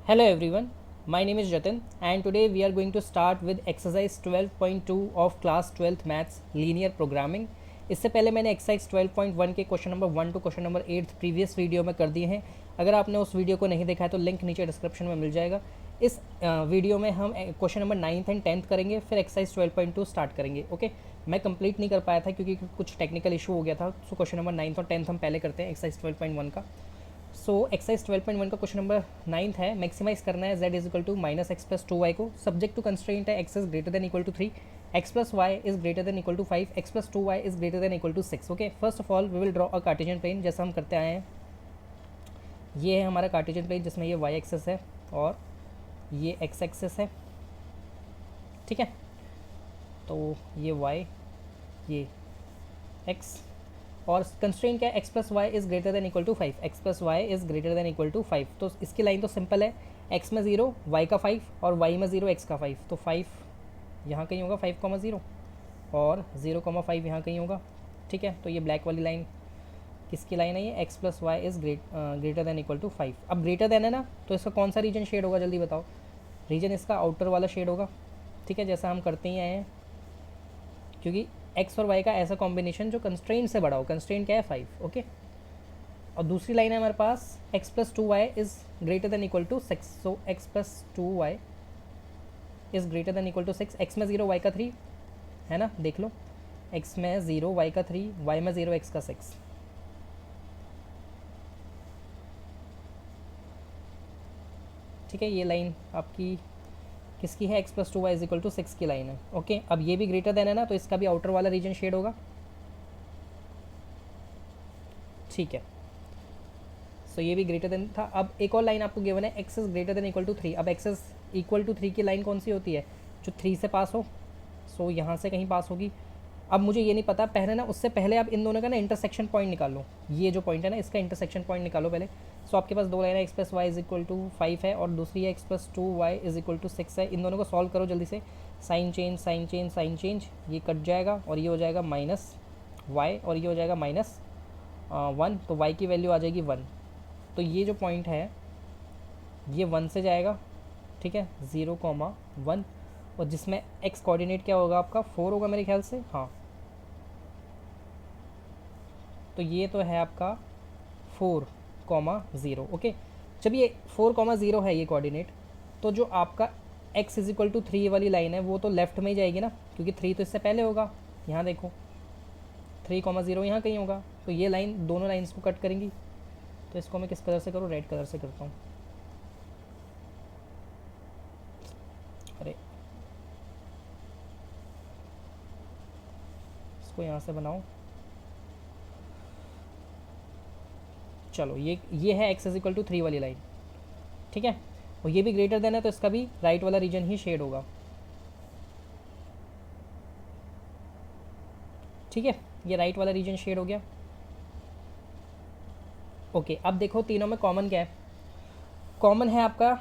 Hello everyone, my name is Jatin and today we are going to start with exercise 12.2 of class 12th maths linear programming। इससे पहले मैंने exercise 12.1 के question number 1 to question number 8 previous video में कर दिए हैं। अगर आपने उस वीडियो को नहीं देखा है तो लिंक नीचे डिस्क्रिप्शन में मिल जाएगा। इस वीडियो में हम question number 9th and 10th करेंगे, फिर एक्सरसाइज 12.2 स्टार्ट करेंगे। ओके, मैं कंप्लीट नहीं कर पाया था क्योंकि कुछ टेक्निकल इशू हो गया था, सो क्वेश्चन नंबर 9th और 10th हम पहले करते हैं एक्सरसाइज 12.1 का। सो एक्सरसाइज 12.1 का क्वेश्चन नंबर 9th है, मैक्सिमाइज करना है z is equal to minus x plus 2y को। सब्जेक्ट टू कंस्ट्रेंट है x is greater than equal to 3, x plus Y is greater than equal to 5, x plus 2y is greater than equal to 6। Okay, first of all we will draw a Cartesian plane जैसा हम करते आए हैं। ये है हमारा Cartesian plane जिसमें ये वाई एक्सेस है और ये एक्स एक्सेस है। ठीक है, तो ये वाई, ये एक्स और कंस्ट्रेंट क्या है, x plus y is greater than equal to 5, x plus y is greater than equal to 5। तो इसकी लाइन तो सिंपल है, एक्स में 0 वाई का 5 और वाई में 0 एक्स का 5। तो 5 यहाँ कहीं होगा 5,0 और 0,5 यहाँ कहीं होगा। ठीक है, तो ये ब्लैक वाली लाइन किसकी लाइन है, ये x plus y is greater than equal to 5। अब ग्रेटर देन है ना, तो इसका कौन सा रीजन शेड होगा जल्दी बताओ। रीजन इसका आउटर वाला शेड होगा। ठीक है, जैसा हम करते ही आए हैं, क्योंकि एक्स और वाई का ऐसा कॉम्बिनेशन जो कंस्ट्रेंट से बड़ा हो। कंस्ट्रेंट क्या है 5। ओके, और दूसरी लाइन है हमारे पास x plus 2y is greater than equal to 6। So x plus 2y is greater than equal to 6। X में 0 y का 3 है ना, देख लो, एक्स में 0 y का 3, y में 0 x का 6। ठीक है, ये लाइन आपकी किसकी है, x plus 2y is equal to 6 की लाइन है। ओके, अब ये भी ग्रेटर देन है ना, तो इसका भी आउटर वाला रीजन शेड होगा। ठीक है, सो ये भी ग्रेटर देन था। अब एक और लाइन आपको गिवन है, x is greater than equal to 3। अब एक्स इज इक्वल टू 3 की लाइन कौन सी होती है, जो 3 से पास हो। सो यहाँ से कहीं पास होगी। अब मुझे ये नहीं पता, पहले ना उससे पहले आप इन दोनों का ना इंटरसेक्शन पॉइंट निकालो। ये जो पॉइंट है ना, इसका इंटरसेक्शन पॉइंट निकालो पहले। सो आपके पास दो लाइन है, x plus Y is equal to 5 है और दूसरी है x plus 2y is equal to 6 है। इन दोनों को सॉल्व करो जल्दी से। Sign change sign change sign change, ये कट जाएगा और ये हो जाएगा माइनस वाई और ये हो जाएगा माइनस 1। तो y की वैल्यू आ जाएगी 1। तो ये जो पॉइंट है ये 1 से जाएगा। ठीक है, 0,1 और जिसमें x कोऑर्डिनेट क्या होगा आपका 4 होगा मेरे ख्याल से। हाँ, तो ये तो है आपका 4,0। ओके, जब ये 4,0 है ये कोऑर्डिनेट, तो जो आपका x इज इक्वल टू 3 वाली लाइन है वो तो लेफ्ट में ही जाएगी ना, क्योंकि 3 तो इससे पहले होगा। यहाँ देखो 3,0 यहाँ कहीं होगा, तो ये लाइन दोनों लाइन्स को कट करेंगी। तो इसको मैं किस कलर से करूँ, रेड कलर से करता हूँ। अरे इसको यहाँ से बनाओ। चलो, ये है एक्स इज इक्वल टू 3 वाली लाइन। ठीक है, और ये भी ग्रेटर देन है, तो इसका भी राइट वाला रीजन ही शेड होगा। ठीक है, ये राइट वाला रीजन शेड हो गया। ओके, अब देखो तीनों में कॉमन क्या है। कॉमन है आपका,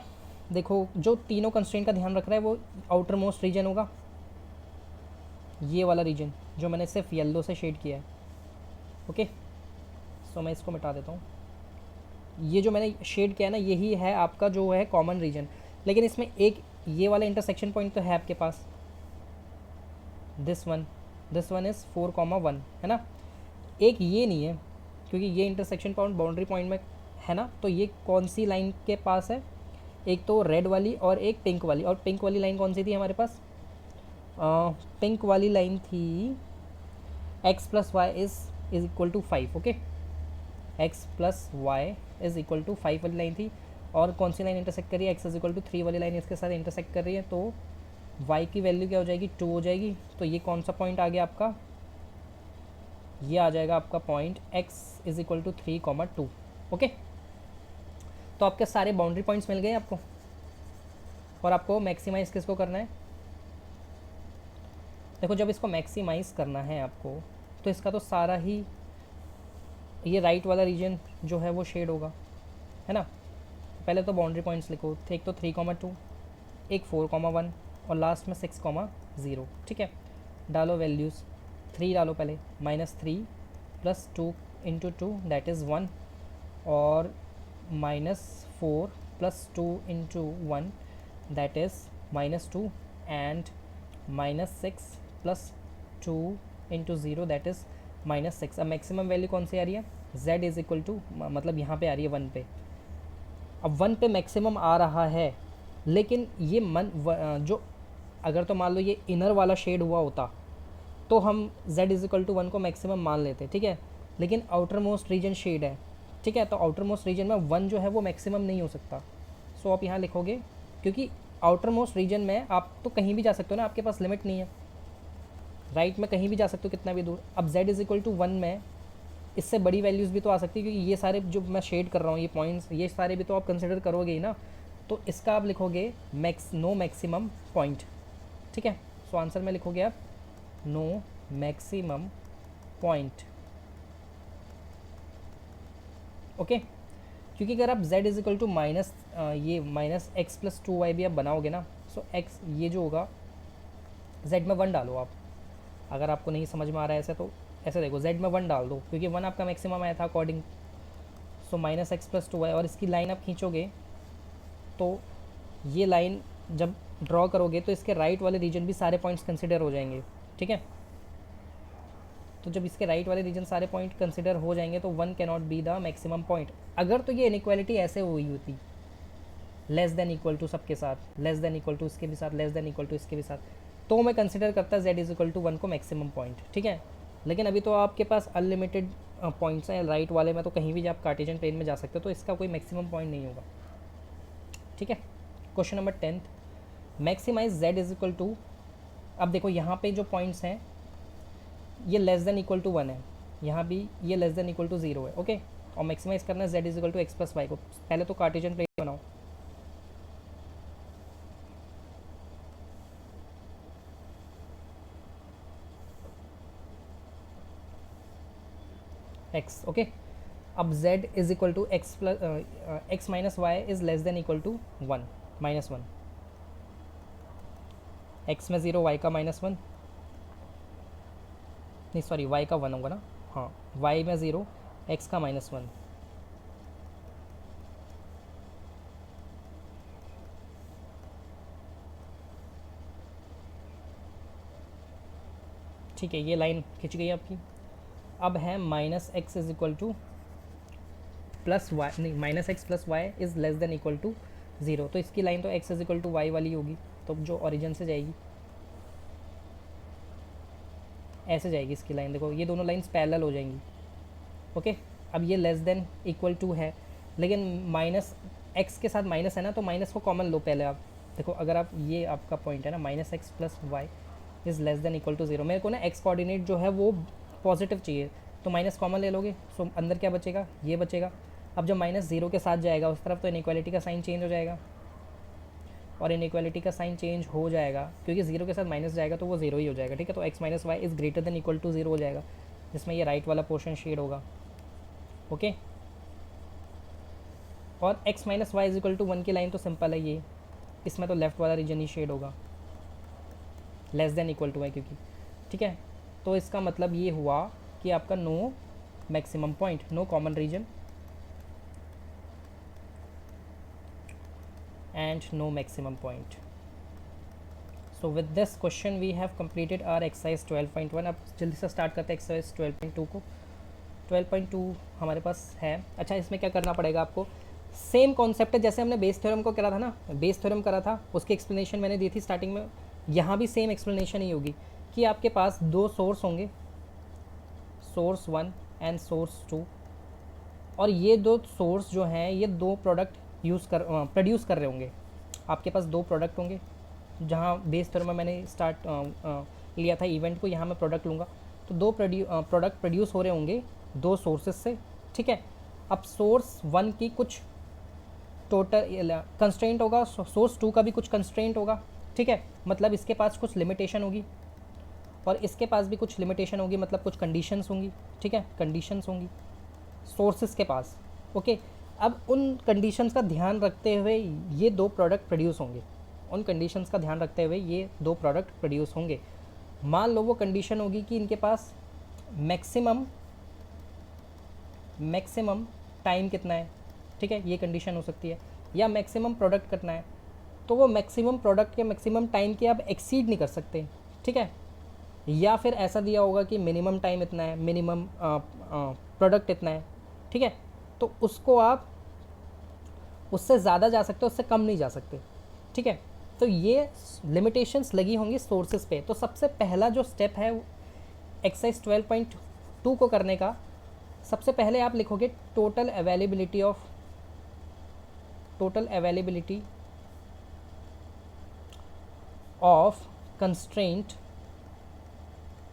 देखो जो तीनों कंस्ट्रेंट का ध्यान रख रहा है वो आउटर मोस्ट रीजन होगा, ये वाला रीजन जो मैंने सिर्फ येलो से शेड किया है। ओके, सो मैं इसको मिटा देता हूँ। ये जो मैंने शेड किया है ना, यही है आपका जो है कॉमन रीजन। लेकिन इसमें एक ये वाला इंटरसेक्शन पॉइंट तो है आपके पास, दिस वन इज़ 4,1 है ना। एक ये नहीं है, क्योंकि ये इंटरसेक्शन पॉइंट बाउंड्री पॉइंट में है ना। तो ये कौन सी लाइन के पास है, एक तो रेड वाली और एक पिंक वाली। और पिंक वाली लाइन कौन सी थी हमारे पास, पिंक वाली लाइन थी x plus Y is equal to 5। Okay, x plus Y is equal to 5 वाली लाइन थी। और कौन सी लाइन इंटरसेक्ट कर रही है, एक्स इज इक्वल टू 3 वाली लाइन इसके साथ इंटरसेक्ट कर रही है। तो y की वैल्यू क्या हो जाएगी, 2 हो जाएगी। तो ये कौन सा पॉइंट आ गया आपका, ये आ जाएगा आपका point x is equal to 3,2। Okay, तो आपके सारे बाउंड्री पॉइंट्स मिल गए आपको। और आपको मैक्सिमाइज किसको करना है, देखो जब इसको मैक्सिमाइज करना है आपको, तो इसका तो सारा ही ये राइट वाला रीजन जो है वो शेड होगा, है ना। पहले तो बाउंड्री पॉइंट्स लिखो, एक तो 3,2, एक 4,1 और लास्ट में 6,0। ठीक है, डालो वैल्यूज़, 3 डालो पहले, -3 + 2 × 2 दैट इज़ 1 और -4 plus 2 into 1 that is -2 and -6 plus 2 into 0 that is -6। अब मैक्सिमम वैल्यू कौन सी आ रही है, z इज़ इक्वल टू, मतलब यहाँ पे आ रही है 1 पे। अब 1 पे मैक्सिमम आ रहा है, लेकिन ये जो अगर तो मान लो ये इनर वाला शेड हुआ होता तो हम z इज़ इक्वल टू 1 को मैक्सिमम मान लेते, ठीक है। लेकिन आउटर मोस्ट रीजन शेड है, ठीक है, तो आउटर मोस्ट रीजन में 1 जो है वो मैक्सिमम नहीं हो सकता। सो आप यहाँ लिखोगे, क्योंकि आउटर मोस्ट रीजन में आप तो कहीं भी जा सकते हो ना, आपके पास लिमिट नहीं है, राइट में कहीं भी जा सकते हो कितना भी दूर। अब z इज़ इक्वल टू 1 में इससे बड़ी वैल्यूज़ भी तो आ सकती है, क्योंकि ये सारे जो मैं शेड कर रहा हूँ ये पॉइंट्स, ये सारे भी तो आप कंसिडर करोगे ही ना। तो इसका आप लिखोगे नो मैक्सिमम पॉइंट, ठीक है। सो आंसर में लिखोगे आप नो मैक्सिमम पॉइंट, ओके। क्योंकि अगर आप z is equal to minus ये -x+2y भी आप बनाओगे ना, सो x ये जो होगा z में 1 डालो आप। अगर आपको नहीं समझ में आ रहा है ऐसे, तो ऐसे देखो, z में 1 डाल दो, क्योंकि 1 आपका मैक्सिमम आया था अकॉर्डिंग। सो -x+2y, और इसकी लाइन आप खींचोगे तो ये लाइन जब ड्रॉ करोगे तो इसके राइट वाले रीजन भी सारे पॉइंट्स कंसिडर हो जाएंगे, ठीक है। तो जब इसके राइट वाले रीजन सारे पॉइंट कंसिडर हो जाएंगे तो 1 cannot be the maximum point. अगर तो ये इनइक्वालिटी ऐसे हुई होती, लेस देन इक्वल टू सबके साथ, लेस देन इक्वल टू इसके भी साथ, लेस देन इक्वल टू इसके भी साथ, तो मैं कंसिडर करता z इज़ इक्वल टू 1 को मैक्सिमम पॉइंट, ठीक है। लेकिन अभी तो आपके पास अनलिमिटेड पॉइंट्स हैं राइट वाले में, तो कहीं भी आप कार्टेशियन प्लेन में जा सकते हो, तो इसका कोई मैक्सिमम पॉइंट नहीं होगा, ठीक है। Question number 10, maximise z is equal to, अब देखो यहाँ पे जो पॉइंट्स हैं ये लेस देन इक्वल टू 1 है, यहाँ भी ये लेस देन इक्वल टू 0 है, ओके। और मैक्सिमाइज करना है z is equal to x+y को। पहले तो कार्टेशियन प्लेन बनाओ, x, ओके। अब z is equal to x minus y is less than equal to 1, -1, x में 0, y का -1, नहीं सॉरी y का 1 होगा ना, हाँ, y में 0, x का -1, ठीक है। ये लाइन खिंच गई आपकी। अब है -x is equal to plus y, नहीं, -x plus y is less than equal to 0, तो इसकी लाइन तो x is equal to y वाली होगी, तो जो ओरिजिन से जाएगी ऐसे जाएगी इसकी लाइन, देखो ये दोनों लाइंस पैरेलल हो जाएंगी, ओके। अब ये लेस देन इक्वल टू है, लेकिन -x के साथ माइनस है ना, तो माइनस को कॉमन लो पहले आप। देखो अगर आप, ये आपका पॉइंट है ना, -x plus y is less than equal to 0, मेरे को ना x कोऑर्डिनेट जो है वो पॉजिटिव चाहिए, तो माइनस कॉमन ले लोगे, सो अंदर क्या बचेगा, ये बचेगा। अब जब -0 के साथ जाएगा उस तरफ, तो इनइक्वालिटी का साइन चेंज हो जाएगा, और इनइक्वालिटी का साइन चेंज हो जाएगा क्योंकि 0 के साथ माइनस जाएगा तो वो 0 ही हो जाएगा, ठीक है। तो x minus y is greater than equal to 0 हो जाएगा, जिसमें ये राइट वाला पोर्शन शेड होगा, ओके। और x minus y is equal to 1 की लाइन तो सिंपल है ये, इसमें तो लेफ्ट वाला रीजन ही शेड होगा, लेस देन इक्वल टू है क्योंकि, ठीक है। तो इसका मतलब ये हुआ कि आपका no maximum point, no common region and no maximum point. So with this question we have completed our exercise 12.1। अब जल्दी से स्टार्ट करते हैं एक्सरसाइज 12.2 को। 12.2 हमारे पास है। अच्छा, इसमें क्या करना पड़ेगा आपको, सेम कॉन्सेप्ट है जैसे हमने बेस थ्योरम को करा था ना, बेस थ्योरम करा था, उसकी एक्सप्लेनेशन मैंने दी थी स्टार्टिंग में। यहाँ भी सेम एक्सप्लेनेशन ही होगी कि आपके पास दो सोर्स होंगे, सोर्स 1 एंड सोर्स 2, और ये दो सोर्स जो हैं ये दो प्रोडक्ट प्रोड्यूस कर रहे होंगे। आपके पास दो प्रोडक्ट होंगे, जहाँ बेस थ्योरम में मैंने लिया था इवेंट को, यहाँ मैं प्रोडक्ट लूँगा, तो दो प्रोडक्ट प्रोड्यूस हो रहे होंगे दो सोर्सेज से, ठीक है। अब सोर्स 1 की कुछ टोटल कंस्ट्रेंट होगा, सोर्स 2 का भी कुछ कंस्ट्रेंट होगा, ठीक है। मतलब इसके पास कुछ लिमिटेशन होगी और इसके पास भी कुछ लिमिटेशन होगी, मतलब कुछ कंडीशंस होंगी, ठीक है, कंडीशंस होंगी सोर्सेज के पास, ओके। अब उन कंडीशंस का ध्यान रखते हुए ये दो प्रोडक्ट प्रोड्यूस होंगे, उन कंडीशंस का ध्यान रखते हुए ये दो प्रोडक्ट प्रोड्यूस होंगे। मान लो वो कंडीशन होगी कि इनके पास मैक्सिमम टाइम कितना है, ठीक है, ये कंडीशन हो सकती है। या मैक्सिमम प्रोडक्ट करना है, तो वो मैक्सिमम प्रोडक्ट या मैक्सिमम टाइम के आप एक्सीड नहीं कर सकते, ठीक है। या फिर ऐसा दिया होगा कि मिनिमम टाइम इतना है, मिनिमम प्रोडक्ट इतना है, ठीक है, तो उसको आप उससे ज़्यादा जा सकते हो, उससे कम नहीं जा सकते, ठीक है। तो ये लिमिटेशंस लगी होंगी सोर्सेज पे। तो सबसे पहला जो स्टेप है एक्सरसाइज 12.2 को करने का, सबसे पहले आप लिखोगे total availability of constraint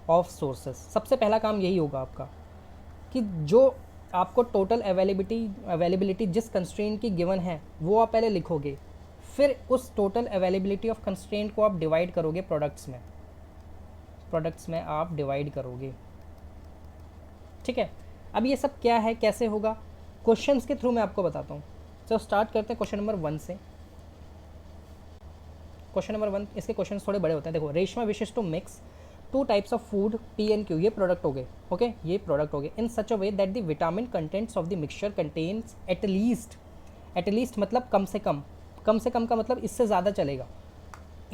of sources. सबसे पहला काम यही होगा आपका कि जो आपको टोटल अवेलेबिलिटी जिस कंस्ट्रेंट की गिवन है वो आप पहले लिखोगे, फिर उस टोटल अवेलेबिलिटी ऑफ कंस्ट्रेंट को आप डिवाइड करोगे प्रोडक्ट्स में आप डिवाइड करोगे, ठीक है। अब ये सब क्या है, कैसे होगा, क्वेश्चंस के थ्रू मैं आपको बताता हूँ। तो स्टार्ट करते हैं क्वेश्चन नंबर 1 से। क्वेश्चन नंबर 1, इसके क्वेश्चन थोड़े बड़े होते हैं। देखो, Reshma wishes to mix 2 types of food P and Q, ये प्रोडक्ट हो गए, ओके, ये प्रोडक्ट हो गए, in such a way that the vitamin contents of the mixture contains at least मतलब कम से कम का मतलब इससे ज़्यादा चलेगा,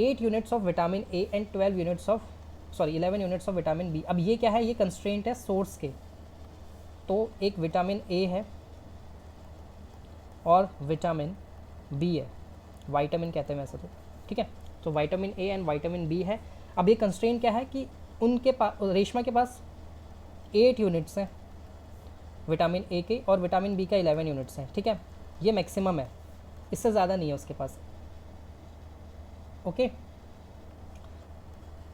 8 units of vitamin A and 11 units of vitamin B. अब ये क्या है, ये कंस्ट्रेंट है सोर्स के। तो एक विटामिन ए है और विटामिन बी है, वाइटामिन कहते हैं वैसे तो, ठीक है। तो vitamin A and vitamin B है। अब ये कंस्ट्रेंट क्या है कि उनके पास, रेशमा के पास 8 यूनिट्स हैं विटामिन ए के और विटामिन बी का 11 यूनिट्स हैं, ठीक है। ये मैक्सिमम है, इससे ज़्यादा नहीं है उसके पास, okay.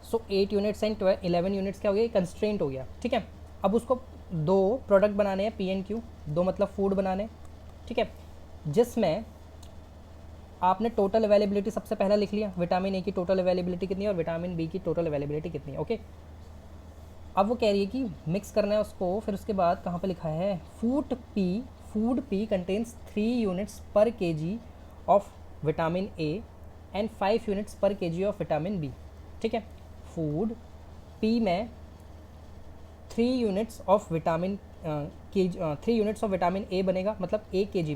So 8 units and 11 units क्या हो गया, कंस्ट्रेंट हो गया, ठीक है। अब उसको 2 प्रोडक्ट बनाने हैं, पी एंड क्यू, 2 मतलब फूड बनाने, ठीक है, जिसमें आपने टोटल अवेलेबिलिटी सबसे पहला लिख लिया, विटामिन ए की टोटल अवेलेबिलिटी कितनी है और विटामिन बी की टोटल अवेलेबिलिटी कितनी है, ओके। अब वो कह रही है कि मिक्स करना है उसको, फिर उसके बाद कहाँ पे लिखा है, food P contains 3 units per KG of vitamin A and 5 units per KG of vitamin B, ठीक है। फूड पी में 3 units of vitamin 3 units of vitamin ए बनेगा, मतलब 1 केजी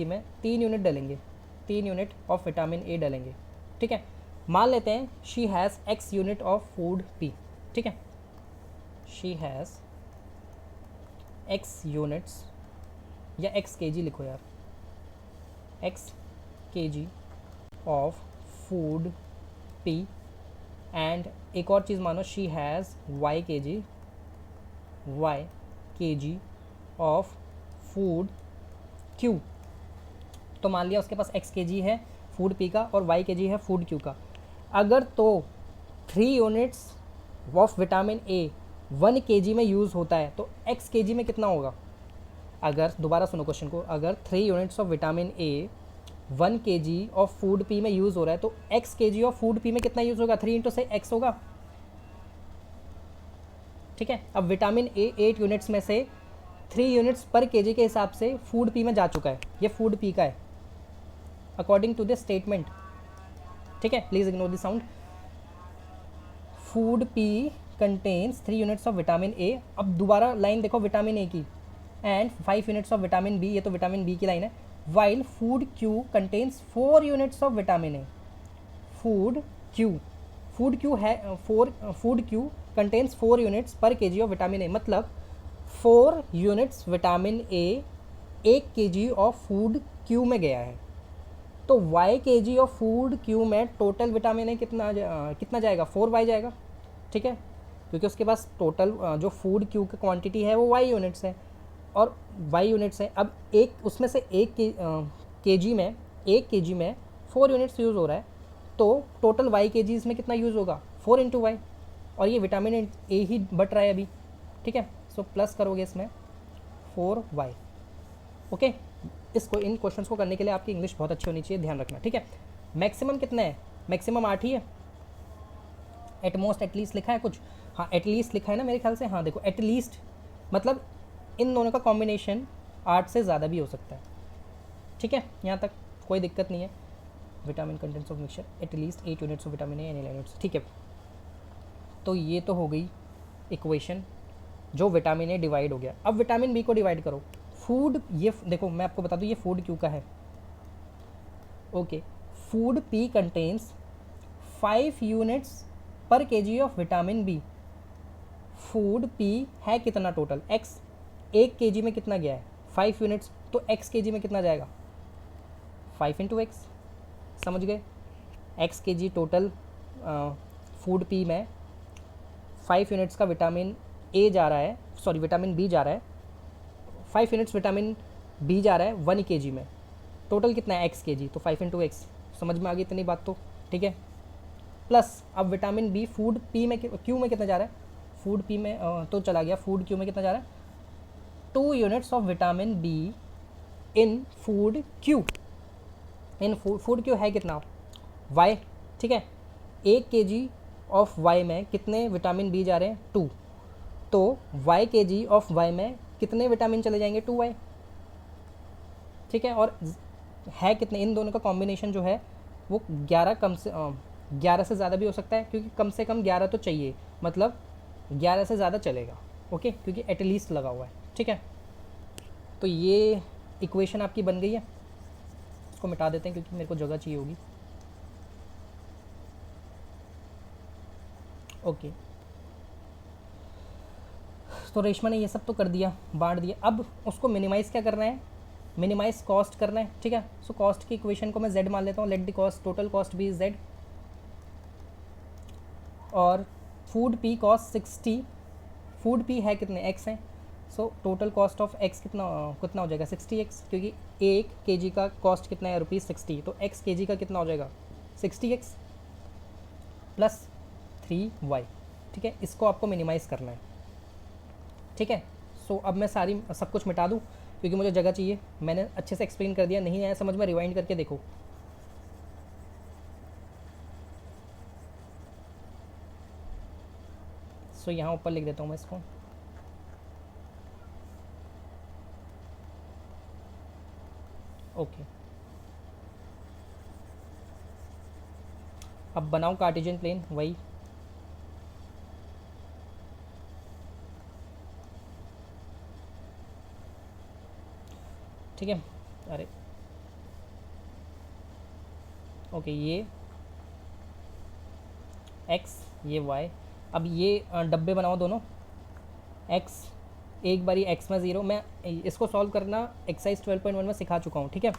में 3 यूनिट डालेंगे, 3 यूनिट ऑफ विटामिन ए डालेंगे, ठीक है। मान लेते हैं she has x unit of food P, ठीक है, शी हैज़ x यूनिट्स या x kg लिखो यार, x kg of food P and एक और चीज़ मानो, she has y kg of food Q. तो मान लिया उसके पास x kg है फूड पी का और y kg है फूड क्यू का। अगर तो 3 units of vitamin A 1 kg में यूज़ होता है तो x kg में कितना होगा। अगर दोबारा सुनो क्वेश्चन को, अगर 3 units of vitamin A 1 kg of food P में यूज़ हो रहा है तो x kg of food P में कितना यूज़ होगा, 3 इंटू से x होगा, ठीक है। अब विटामिन ए 8 यूनिट्स में से 3 यूनिट्स पर केजी के हिसाब से फूड पी में जा चुका है, ये फूड पी का है अकॉर्डिंग टू दिस स्टेटमेंट, ठीक है। Please ignore the sound. Food P contains 3 units of vitamin A, अब दोबारा लाइन देखो विटामिन ए की, and 5 units of vitamin B, ये तो विटामिन बी की लाइन है, while food Q contains 4 units of vitamin A. Food Q contains 4 units per KG of vitamin A, मतलब 4 units vitamin A 1 KG of food Q में गया है। तो y kg of food Q में total vitamin A कितना जाएगा, 4y जाएगा, ठीक है, क्योंकि उसके पास टोटल जो फूड क्यू की क्वांटिटी है वो y यूनिट्स है और y यूनिट्स है। अब एक उसमें से 1 kg में 4 यूनिट्स यूज़ हो रहा है, तो टोटल y kgs में कितना यूज़ होगा, 4 इंटू वाई, और ये विटामिन ए ही बट रहा है अभी, ठीक है। सो प्लस करोगे इसमें 4y, ओके। इसको इन क्वेश्चंस को करने के लिए आपकी इंग्लिश बहुत अच्छी होनी चाहिए, ध्यान रखना, ठीक है। मैक्सिमम कितना है, मैक्सिमम 8 ही है, एटमोस्ट एटलीस्ट लिखा है कुछ, हाँ एटलीस्ट लिखा है ना मेरे ख्याल से, हाँ देखो एटलीस्ट मतलब इन दोनों का कॉम्बिनेशन 8 से ज़्यादा भी हो सकता है, ठीक है, यहाँ तक कोई दिक्कत नहीं है। Vitamin contents of mixture at least 8 units of vitamin A and 11 units, ठीक है। तो ये तो हो गई इक्वेशन, जो विटामिन ए डिवाइड हो गया। अब विटामिन बी को डिवाइड करो। फूड, ये देखो मैं आपको बता दूँ, ये फूड क्यू का है, okay, food P contains 5 units per KG of vitamin B. Food P है कितना टोटल, एक्स, एक केजी में कितना गया है 5 यूनिट्स, तो एक्स केजी में कितना जाएगा 5 इंटू एक्स, समझ गए। X KG total food P में 5 यूनिट्स का विटामिन ए जा रहा है, सॉरी विटामिन बी जा रहा है, 5 यूनिट्स विटामिन बी जा रहा है 1 केजी में, टोटल कितना है एक्स केजी, तो 5 इंटू एक्स। समझ में आ गई इतनी बात तो, ठीक है। प्लस अब विटामिन बी फूड पी में, क्यू में कितना जा रहा है, फूड पी में तो चला गया, फूड क्यू में कितना जा रहा है 2 units of vitamin be in food Q. In food Q है कितना वाई, ठीक है। 1 केजी ऑफ वाई में कितने विटामिन बी जा रहे हैं 2, तो वाई केजी ऑफ वाई में कितने विटामिन चले जाएंगे 2 वाई, ठीक है। और है कितने, इन दोनों का कॉम्बिनेशन जो है वो 11, कम से 11 से ज़्यादा भी हो सकता है, क्योंकि कम से कम 11 तो चाहिए, मतलब 11 से ज़्यादा चलेगा, ओके, क्योंकि एटलीस्ट लगा हुआ है, ठीक है। तो ये इक्वेशन आपकी बन गई है, इसको मिटा देते हैं क्योंकि मेरे को जगह चाहिए होगी। ओके, तो रेशमा ने ये सब तो कर दिया, बांट दिया। अब उसको मिनिमाइज़ क्या करना है, मिनिमाइज कॉस्ट करना है, ठीक है। सो कॉस्ट की इक्वेशन को मैं z मान लेता हूँ, let the cost total cost भी z, और food P cost 60, food P है कितने x हैं, so total cost of x कितना कितना हो जाएगा 60x, क्योंकि 1 केजी का कॉस्ट कितना है ₹60, तो x केजी का कितना हो जाएगा 60x प्लस 3y, ठीक है। इसको आपको मिनिमाइज़ करना है, ठीक है। सो अब मैं सारी सब कुछ मिटा दूँ क्योंकि मुझे जगह चाहिए, मैंने अच्छे से एक्सप्लेन कर दिया, नहीं आया समझ में रिवाइंड करके देखो। सो यहाँ ऊपर लिख देता हूँ मैं इसको, ओके। अब बनाओ कार्टेशियन प्लेन, वही ठीक है। अरे ओके, ये x ये y, अब ये डब्बे बनाओ दोनों, x एक बारी x में 0, मैं इसको सॉल्व करना एक्सरसाइज 12.1 में सिखा चुका हूँ, ठीक है।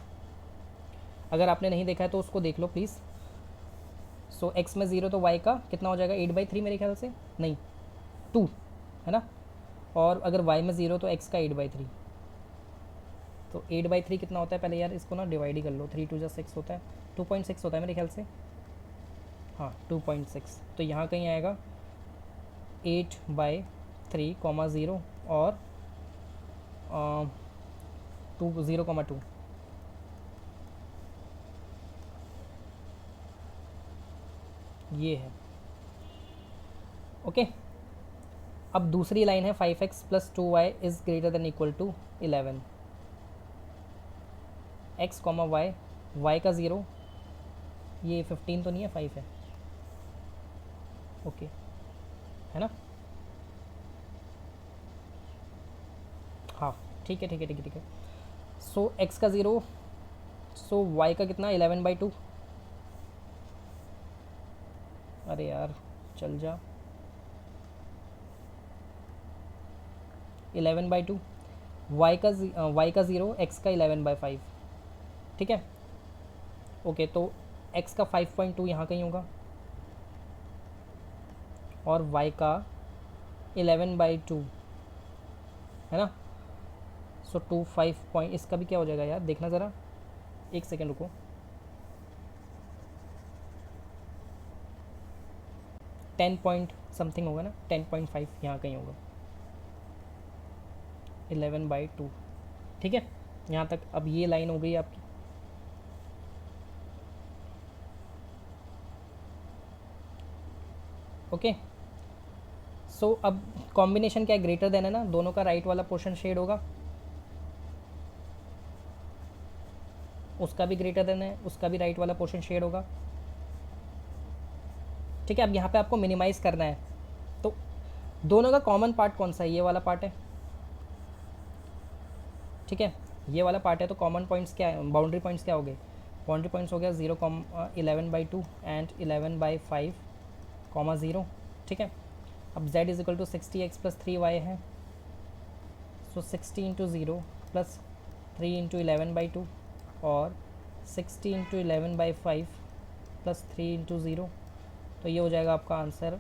अगर आपने नहीं देखा है तो उसको देख लो प्लीज़। सो x में 0 तो y का कितना हो जाएगा 8/3 मेरे ख्याल से, नहीं 2 है ना, और अगर y में 0 तो x का 8/3, तो 8/3 कितना होता है, पहले यार इसको ना डिवाइड ही कर लो, 3 2 जा 6 होता है, 2.6 होता है मेरे ख्याल से, हाँ 2.6, तो यहाँ कहीं आएगा 8/3, 0 और 0,2, ये है, ओके। अब दूसरी लाइन है 5x + 2y is greater than equal to 11, x, y, y का 0, ये 15 तो नहीं है 5 है, ओके है ना, हाँ ठीक है ठीक है ठीक है ठीक है। सो x का 0, सो y का कितना 11/2, अरे यार चल जा, 11/2, y का 0, x का 11/5, ठीक है, ओके। तो x का 5.2 यहाँ कहीं होगा और y का 11/2 है ना, सो 25 पॉइंट, इसका भी क्या हो जाएगा यार, देखना ज़रा, एक सेकेंड रुको, 10 पॉइंट समथिंग होगा ना, 10.5 यहाँ कहीं होगा, 11/2, ठीक है। यहाँ तक अब ये लाइन हो गई आपकी, ओके। सो अब कॉम्बिनेशन क्या है, ग्रेटर देन है ना, दोनों का राइट वाला पोर्शन शेड होगा, उसका भी ग्रेटर देन है, उसका भी राइट वाला पोर्शन शेड होगा, ठीक है। अब यहाँ पे आपको मिनिमाइज़ करना है, तो दोनों का कॉमन पार्ट कौन सा है, ये वाला पार्ट है, ठीक है, ये वाला पार्ट है, तो कॉमन पॉइंट्स क्या है, बाउंड्री पॉइंट्स क्या हो गए, बाउंड्री पॉइंट्स हो गया 0,11/2 एंड 11/5, 0. अब z is equal to 60x plus 3y है, सो 60 इंटू 0 प्लस 3 इंटू 11/2 और 60 इंटू 11/5 प्लस 3 इंटू 0, तो ये हो जाएगा आपका आंसर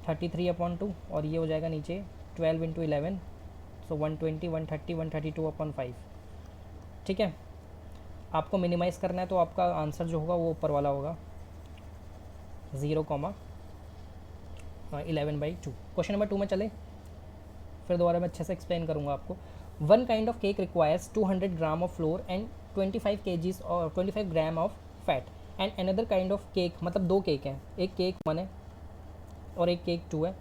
33/2 और ये हो जाएगा नीचे 12 इंटू 11, सो 120, 130, 132/5. ठीक है, आपको मिनिमाइज़ करना है तो आपका आंसर जो होगा वो ऊपर वाला होगा 0,11/2. क्वेश्चन नंबर 2 में चले, फिर दोबारा मैं अच्छे से एक्सप्लेन करूँगा आपको. One kind of cake requires 200 gram of floor and 25 kgs और 25 gram of fat and another kind of cake, मतलब दो केक हैं, एक केक 1 है और एक केक 2 है.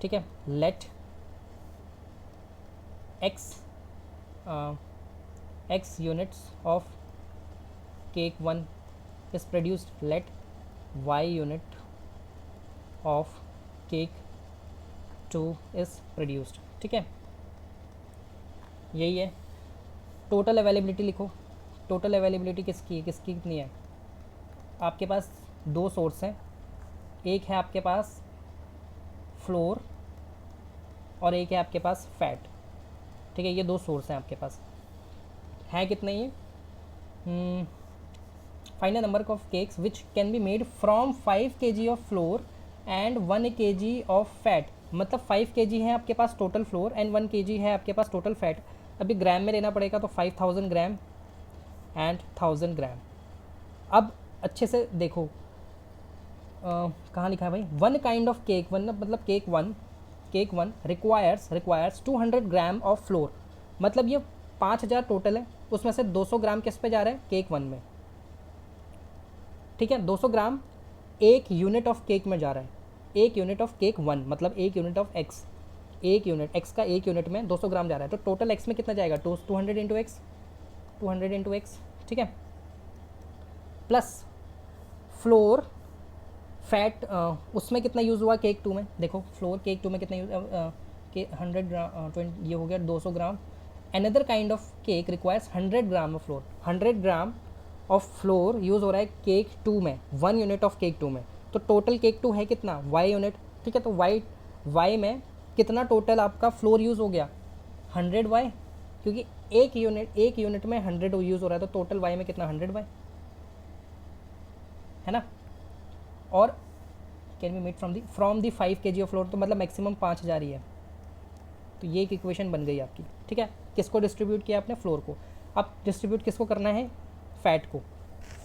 ठीक है, late x units of cake 1 is produced, let y unit of cake 2 is produced. ठीक है, यही है. टोटल अवेलेबिलिटी लिखो. टोटल अवेलेबिलिटी किसकी है, किसकी कितनी है? आपके पास दो सोर्स हैं, एक है आपके पास फ्लोर और एक है आपके पास फैट. ठीक है, ये दो सोर्स हैं आपके पास. है कितने ये? Find the number of cakes which can be made from 5 kg of floor and 1 kg of fat. मतलब 5 kg है आपके पास टोटल फ्लोर एंड 1 kg है आपके पास टोटल फैट. अभी ग्राम में लेना पड़ेगा तो 5000 ग्राम एंड 1000 ग्राम. अब अच्छे से देखो कहाँ लिखा है भाई, one kind of cake, one मतलब cake one requires 200 gram of flour. मतलब ये 5000 टोटल है, उसमें से 200 ग्राम किस पे जा रहा है, केक 1 में. ठीक है, 200 ग्राम एक यूनिट ऑफ केक में जा रहा है, एक यूनिट ऑफ केक 1 मतलब एक यूनिट ऑफ एक्स, एक यूनिट एक्स का एक यूनिट में 200 ग्राम जा रहा है. तो टोटल एक्स में कितना जाएगा, 200 इंटू एक्स, 200 इंटू एक्स. ठीक है, प्लस फ्लोर फैट उसमें कितना यूज़ हुआ केक 2 में. देखो फ्लोर केक 2 में कितना यूज़ के 100 ग्राम, ये हो गया 200 gram. Another kind of cake requires 100 gram of flour. 100 gram of flour use हो रहा है केक 2 में, 1 यूनिट ऑफ केक 2 में. तो टोटल केक 2 है कितना, वाई यूनिट. ठीक है, तो वाई में कितना टोटल आपका फ्लोर यूज़ हो गया, 100 वाई, क्योंकि एक यूनिट में 100 यूज़ हो रहा है, तो टोटल वाई में कितना, 100 वाई है ना. और can be made from the 5 kg of floor, तो मतलब मैक्सिमम 5000 ही है. तो ये एक इक्वेशन बन गई आपकी. ठीक है, किसको डिस्ट्रीब्यूट किया आपने, फ्लोर को. अब डिस्ट्रीब्यूट किसको करना है, फैट को.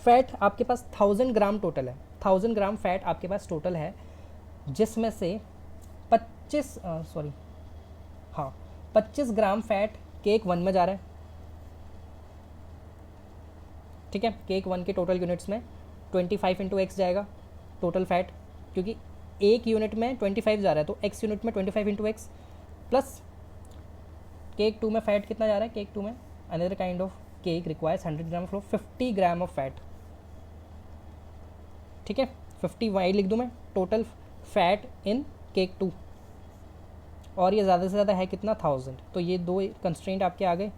फैट आपके पास 1000 ग्राम टोटल है, 1000 ग्राम फैट आपके पास टोटल है, जिसमें से 25 ग्राम फैट केक 1 में जा रहा है. ठीक है, केक 1 के टोटल यूनिट्स में 25 इंटू एक्स जाएगा टोटल फैट, क्योंकि एक यूनिट में 25 जा रहा है, तो एक्स यूनिट में 25 इंटू एक्स, प्लस केक 2 में फैट कितना जा रहा है, केक 2 में another kind of cake requires 100 gram floor, 50 gram of fat. ठीक है, 50 वाई लिख दूँ मैं, टोटल फैट इन केक 2, और ये ज़्यादा से ज़्यादा है कितना, 1000. तो ये दो कंस्ट्रेंट आपके आ गए.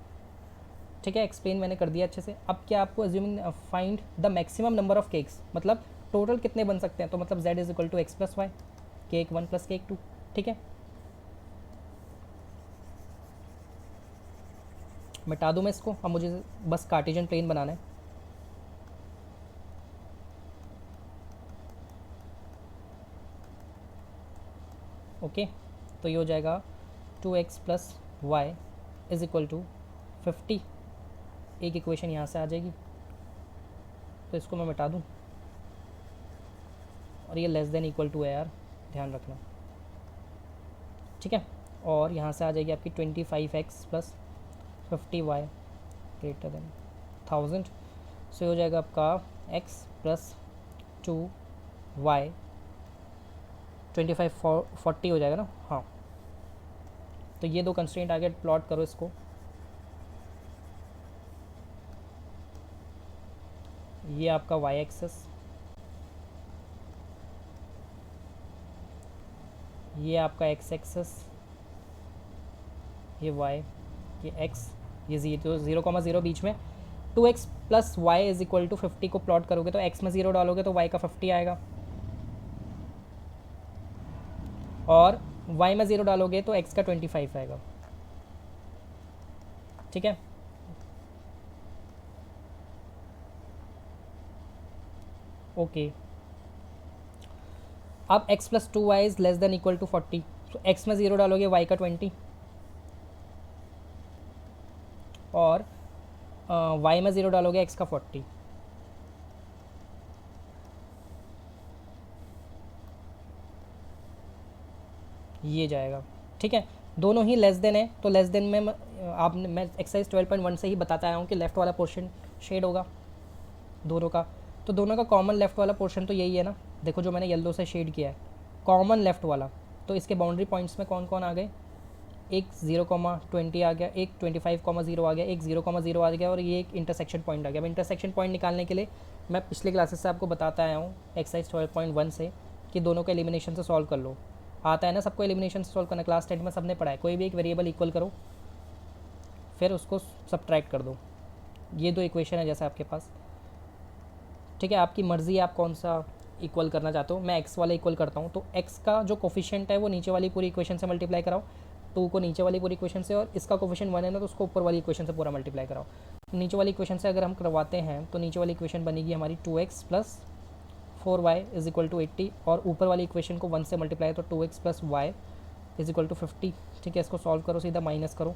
ठीक है, एक्सप्लेन मैंने कर दिया अच्छे से. अब क्या आपको assuming find the maximum number of cakes, मतलब टोटल कितने बन सकते हैं, तो मतलब z is equal to X plus Y, cake 1 plus cake 2. ठीक है, मिटा दूँ मैं इसको. अब मुझे बस कार्टेशियन प्लेन बनाना है. ओके, तो ये हो जाएगा 2x plus Y is equal to 50. एक इक्वेशन यहाँ से आ जाएगी, तो इसको मैं मिटा दूँ, और ये लेस देन इक्वल टू है यार, ध्यान रखना. ठीक है, और यहाँ से आ जाएगी आपकी 25x plus 50y greater than 1000. सो हो जाएगा आपका x प्लस 2y, 25 40 हो जाएगा ना. हाँ, तो ये दो कंस्ट्रेंट आगे प्लॉट करो इसको. ये आपका y एक्सेस, ये आपका x एक्सेस, ये y, ये x, ये 0,0 बीच में 2x plus Y is equal to 50 को प्लॉट करोगे तो x में 0 डालोगे तो y का 50 आएगा, और y में 0 डालोगे तो x का 25 आएगा। ठीक है, ओके। अब x plus 2y is less than equal to 40, तो x में 0 डालोगे y का 20, और y में 0 डालोगे x का 40। ये जाएगा। ठीक है, दोनों ही लेस देन है, तो लेस देन में मैं एक्सरसाइज 12.1 से ही बताता आया हूँ कि लेफ़्ट वाला पोर्शन शेड होगा दोनों का, तो दोनों का कॉमन लेफ़्ट वाला पोर्शन तो यही है ना। देखो जो मैंने येलो से शेड किया है कॉमन लेफ़्ट वाला, तो इसके बाउंड्री पॉइंट्स में कौन कौन आ गए, एक 0,20 आ गया, एक 25,0 आ गया, एक 0,0 आ गया, और ये एक इंटरसेक्शन पॉइंट आ गया। अब इंटरसेक्शन पॉइंट निकालने के लिए मैं पिछले क्लासेस से आपको बताता आया हूँ एक्सरसाइज 12.1 से कि दोनों को एलिमिनेशन से सॉल्व कर लो। आता है ना सबको एलिमिनेशन से सॉल्व करना, क्लास 10 में सबने पढ़ा है। कोई भी एक वेरिएबल इक्वल करो, फिर उसको सब्ट्रैक्ट कर दो। ये दो इक्वेशन है जैसे आपके पास। ठीक है, आपकी मर्ज़ी है आप कौन सा इक्वल करना चाहते हो। मैं एक्स वाला इक्वल करता हूँ, तो एक्स का जो कोफिशिएंट है वो नीचे वाली पूरी इक्वेशन से मल्टीप्लाई कराओ, 2 को नीचे वाली पूरी इक्वेशन से, और इसका कोफिशिएंट 1 है ना तो उसको ऊपर वाली इक्वेशन से पूरा मल्टीप्लाई कराओ। नीचे वाली इक्वेशन से अगर हम करवाते हैं तो नीचे वाली इक्वेशन बनेगी हमारी 2x plus 4y is equal to 80, और ऊपर वाली इक्वेशन को 1 से मल्टीप्लाई तो 2x plus Y is equal to 50। ठीक है, इसको सॉल्व करो, सीधा माइनस करो,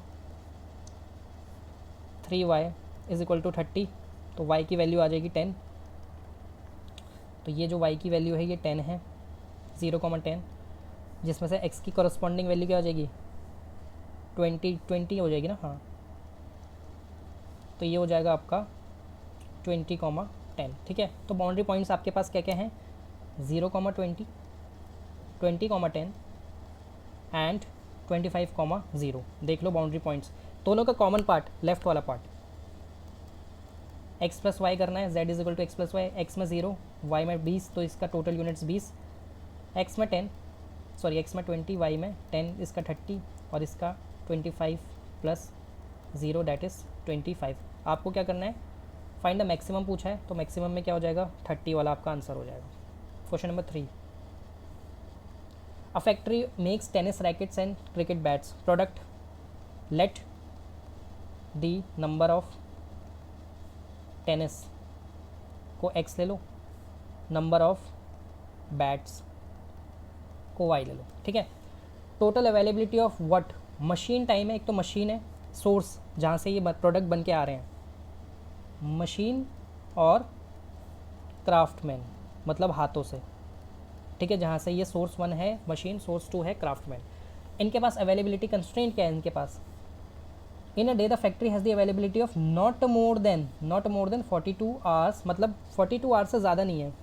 3y इज इक्वल टू 30, तो y की वैल्यू आ जाएगी 10। तो ये जो y की वैल्यू है ये 10 है, 0,10, जिसमें से x की कॉरस्पॉन्डिंग वैल्यू क्या हो जाएगी 20 हो जाएगी ना। हाँ, तो ये हो जाएगा आपका 20,10। ठीक है, तो बाउंड्री पॉइंट्स आपके पास क्या क्या हैं, 0,20, 20,10 एंड 25,0। देख लो बाउंड्री पॉइंट्स, दोनों का कॉमन पार्ट लेफ्ट वाला पार्ट, x प्लस वाई करना है, z is equal to X plus Y, X में 0, y में 20, तो इसका टोटल यूनिट्स 20, x में 10, सॉरी x में 20, y में 10, इसका 30, और इसका 25 प्लस 0 डैट इज़ 25। आपको क्या करना है, फाइंड द मैक्सिमम पूछा है, तो मैक्सिमम में क्या हो जाएगा 30 वाला आपका आंसर हो जाएगा। Question number 3, a factory makes tennis rackets and cricket bats, product, late the number of tennis को x ले लो, नंबर ऑफ बैट्स को y ले लो। ठीक है, total availability of what, machine time है, एक तो मशीन है सोर्स जहाँ से ये प्रोडक्ट बन के आ रहे हैं, मशीन और क्राफ्टमैन मतलब हाथों से। ठीक है, जहाँ से ये सोर्स 1 है मशीन, सोर्स 2 है क्राफ्टमैन। इनके पास अवेलेबिलिटी कंस्ट्रेंट क्या है इनके पास, in a day the factory has the availability of not more than 42 hours, मतलब 42 आवर्स से ज़्यादा नहीं है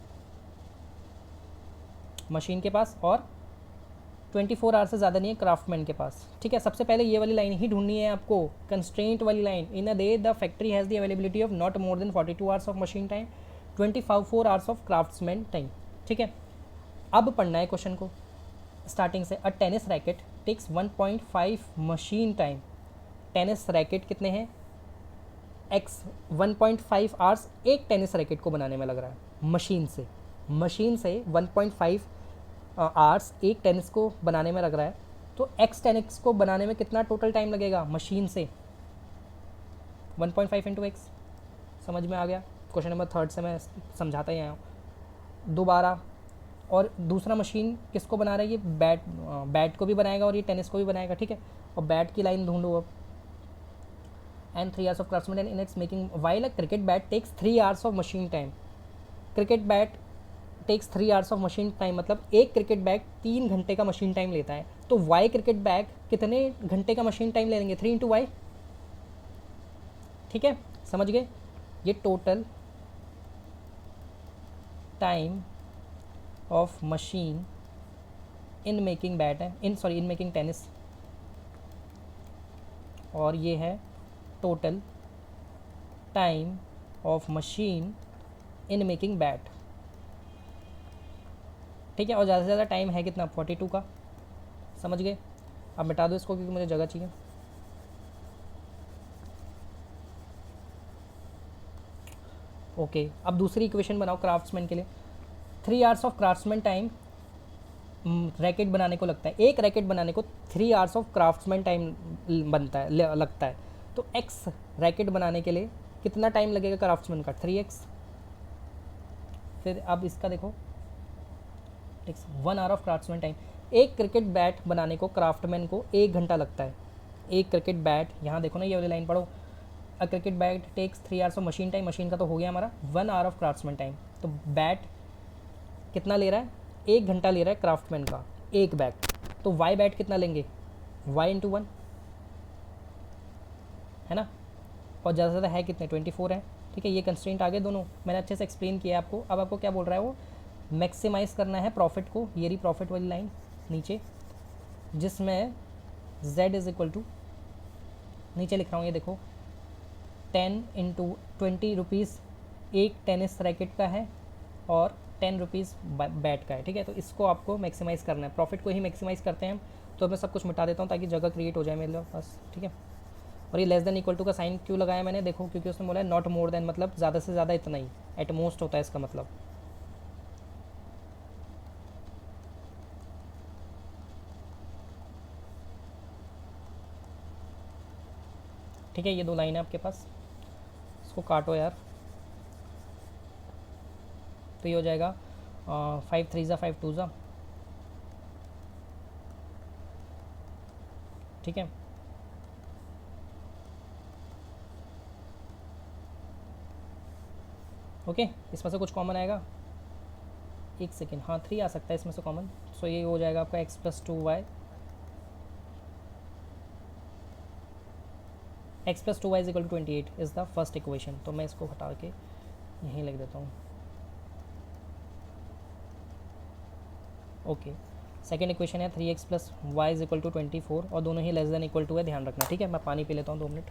मशीन के पास, और 24 आवर्स से ज़्यादा नहीं है क्राफ्टमैन के पास। ठीक है, सबसे पहले ये वाली लाइन ही ढूंढनी है आपको, कंस्ट्रेंट वाली line, in a day the factory has the availability of not more than 42 hours of machine time, 24 hours of craftsman time. ठीक है, अब पढ़ना है क्वेश्चन को स्टार्टिंग से। A tennis racket takes 1.5 machine time, tennis racket कितने हैं x 1.5 hours एक टेनिस रैकेट को बनाने में लग रहा है मशीन से 1.5 आवर्स एक टेनिस को बनाने में लग रहा है, तो x टेनिस को बनाने में कितना टोटल टाइम लगेगा मशीन से, 1.5 इंटू एक्स। समझ में आ गया, क्वेश्चन नंबर 3 से मैं समझाता ही आया हूँ दोबारा। और दूसरा मशीन किसको बना रहा है, ये बैट को भी बनाएगा और ये टेनिस को भी बनाएगा। ठीक है, और बैट की लाइन ढूंढो अब, and 3 hours of craftsman in its making, while a cricket bat takes 3 hours of machine time, cricket bat takes 3 hours of machine time, मतलब एक क्रिकेट बैट 3 घंटे का मशीन टाइम लेता है, तो वाई क्रिकेट बैट कितने घंटे का मशीन टाइम ले लेंगे, 3 इंटू वाई। ठीक है, समझ गए, ये total time of machine in making bat है, इन मेकिंग टेनिस, और ये है total time of machine in making bat. ठीक है, और ज़्यादा से ज़्यादा टाइम है कितना 42 का, समझ गए। अब मिटा दो इसको क्योंकि मुझे जगह चाहिए। ओके, अब दूसरी इक्वेशन बनाओ क्राफ्ट्समैन के लिए। 3 hours of craftsman time racket बनाने को लगता है, एक रैकेट बनाने को 3 आवर्स ऑफ क्राफ्ट्समैन टाइम बनता है लगता है। तो एक्स रैकेट बनाने के लिए कितना टाइम लगेगा क्राफ्ट्समैन का? 3x। फिर अब इसका देखो 1 आवर ऑफ क्राफ्ट्समैन टाइम, एक क्रिकेट बैट बनाने को क्राफ्टमैन को 1 घंटा लगता है। एक क्रिकेट बैट, यहाँ देखो ना ये वाली लाइन पढ़ो, a cricket bat takes 3 hours of machine time, machine का तो हो गया हमारा, 1 आवर ऑफ क्राफ्ट्समैन टाइम। तो बैट कितना ले रहा है? 1 घंटा ले रहा है क्राफ्टमैन का एक बैट। तो वाई बैट कितना लेंगे? वाई इंटू 1 है ना, और ज़्यादा से ज़्यादा है कितने? 24 है। ठीक है, ये कंस्ट्रेंट आ गए दोनों, मैंने अच्छे से एक्सप्लेन किया आपको। अब आपको क्या बोल रहा है वो, मैक्सिमाइज़ करना है प्रॉफिट को, ये रही प्रॉफिट वाली लाइन नीचे, जिसमें z इज इक्वल टू, नीचे लिख रहा हूँ ये देखो, 10 इंटू 20 रुपीज़ एक टेनिस रैकेट का है और 10 रुपीज़ बैट का है। ठीक है, तो इसको आपको मैक्सिमाइज़ करना है, प्रॉफिट को ही मैक्सिमाइज़ करते हैं हम। तो मैं सब कुछ मिटा देता हूँ ताकि जगह क्रिएट हो जाए मेरे पास। ठीक है, और ये लेस देन इक्वल टू का साइन क्यों लगाया मैंने? देखो क्योंकि उसने बोला है नॉट मोर देन, मतलब ज़्यादा से ज़्यादा इतना ही, एट मोस्ट होता है इसका मतलब। ठीक है, ये दो लाइन है आपके पास, इसको काटो यार। तो ये हो जाएगा 5 3 ज़ा 5 2 ज़ा। ठीक है, ओके, इसमें से कुछ कॉमन आएगा? एक सेकेंड, हाँ 3 आ सकता है इसमें से कॉमन। सो ये हो जाएगा आपका x plus 2y, x plus 2y is equal to 28 is the first equation. तो मैं इसको हटा के यहीं लिख देता हूँ। ओके, सेकेंड इक्वेशन है 3x plus Y is equal to 24, और दोनों ही लेस देन इक्वल टू है, ध्यान रखना। ठीक है, मैं पानी पी लेता हूँ 2 मिनट।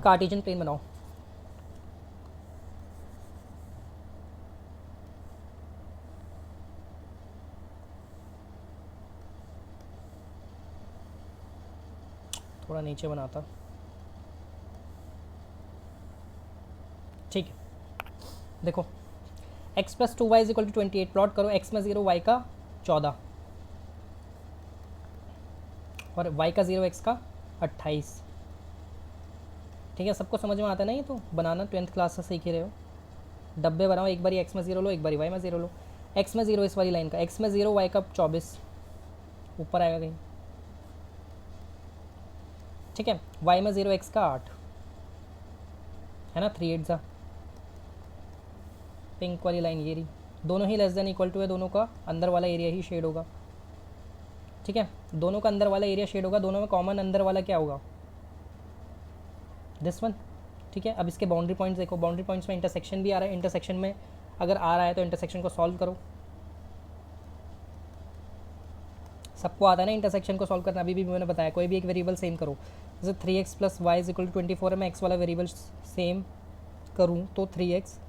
कार्टेशियन प्लेन बनाओ। थोड़ा नीचे बनाता। ठीक है, देखो x plus 2y is equal to 28, plot करो, x में 0 y का 14 और y का 0 x का 28। ठीक है, सबको समझ में आता है ना? ये तो बनाना 10th क्लास से सीख ही रहे हो। डब्बे बनाओ, एक बारी x में 0 लो, एक बारी y में 0 लो। x में 0 इस वाली लाइन का, x में 0 y का 24 ऊपर आएगा कहीं। ठीक है, y में 0 x का 8 है ना, 3 8 ज़ा। पिंक वाली लाइन ये रही, दोनों ही लेस देन इक्वल टू है, दोनों का अंदर वाला एरिया ही शेड होगा। ठीक है, दोनों का अंदर वाला एरिया शेड होगा, दोनों में कॉमन अंदर वाला क्या होगा? This one. ठीक है, अब इसके बाउंड्री पॉइंट्स देखो, बाउंड्री पॉइंट्स में इंटरसेक्शन भी आ रहा है, इंटरसेक्शन में अगर आ रहा है तो इंटरसेक्शन को सॉल्व करो। सबको आता है ना इंटरसेक्शन को सॉल्व करना, अभी भी मैंने बताया, कोई भी एक वेरिएबल सेम करो। जैसे 3x plus Y is equal to 24 है, मैं x वाला वेरिएबल सेम करूँ तो 3x,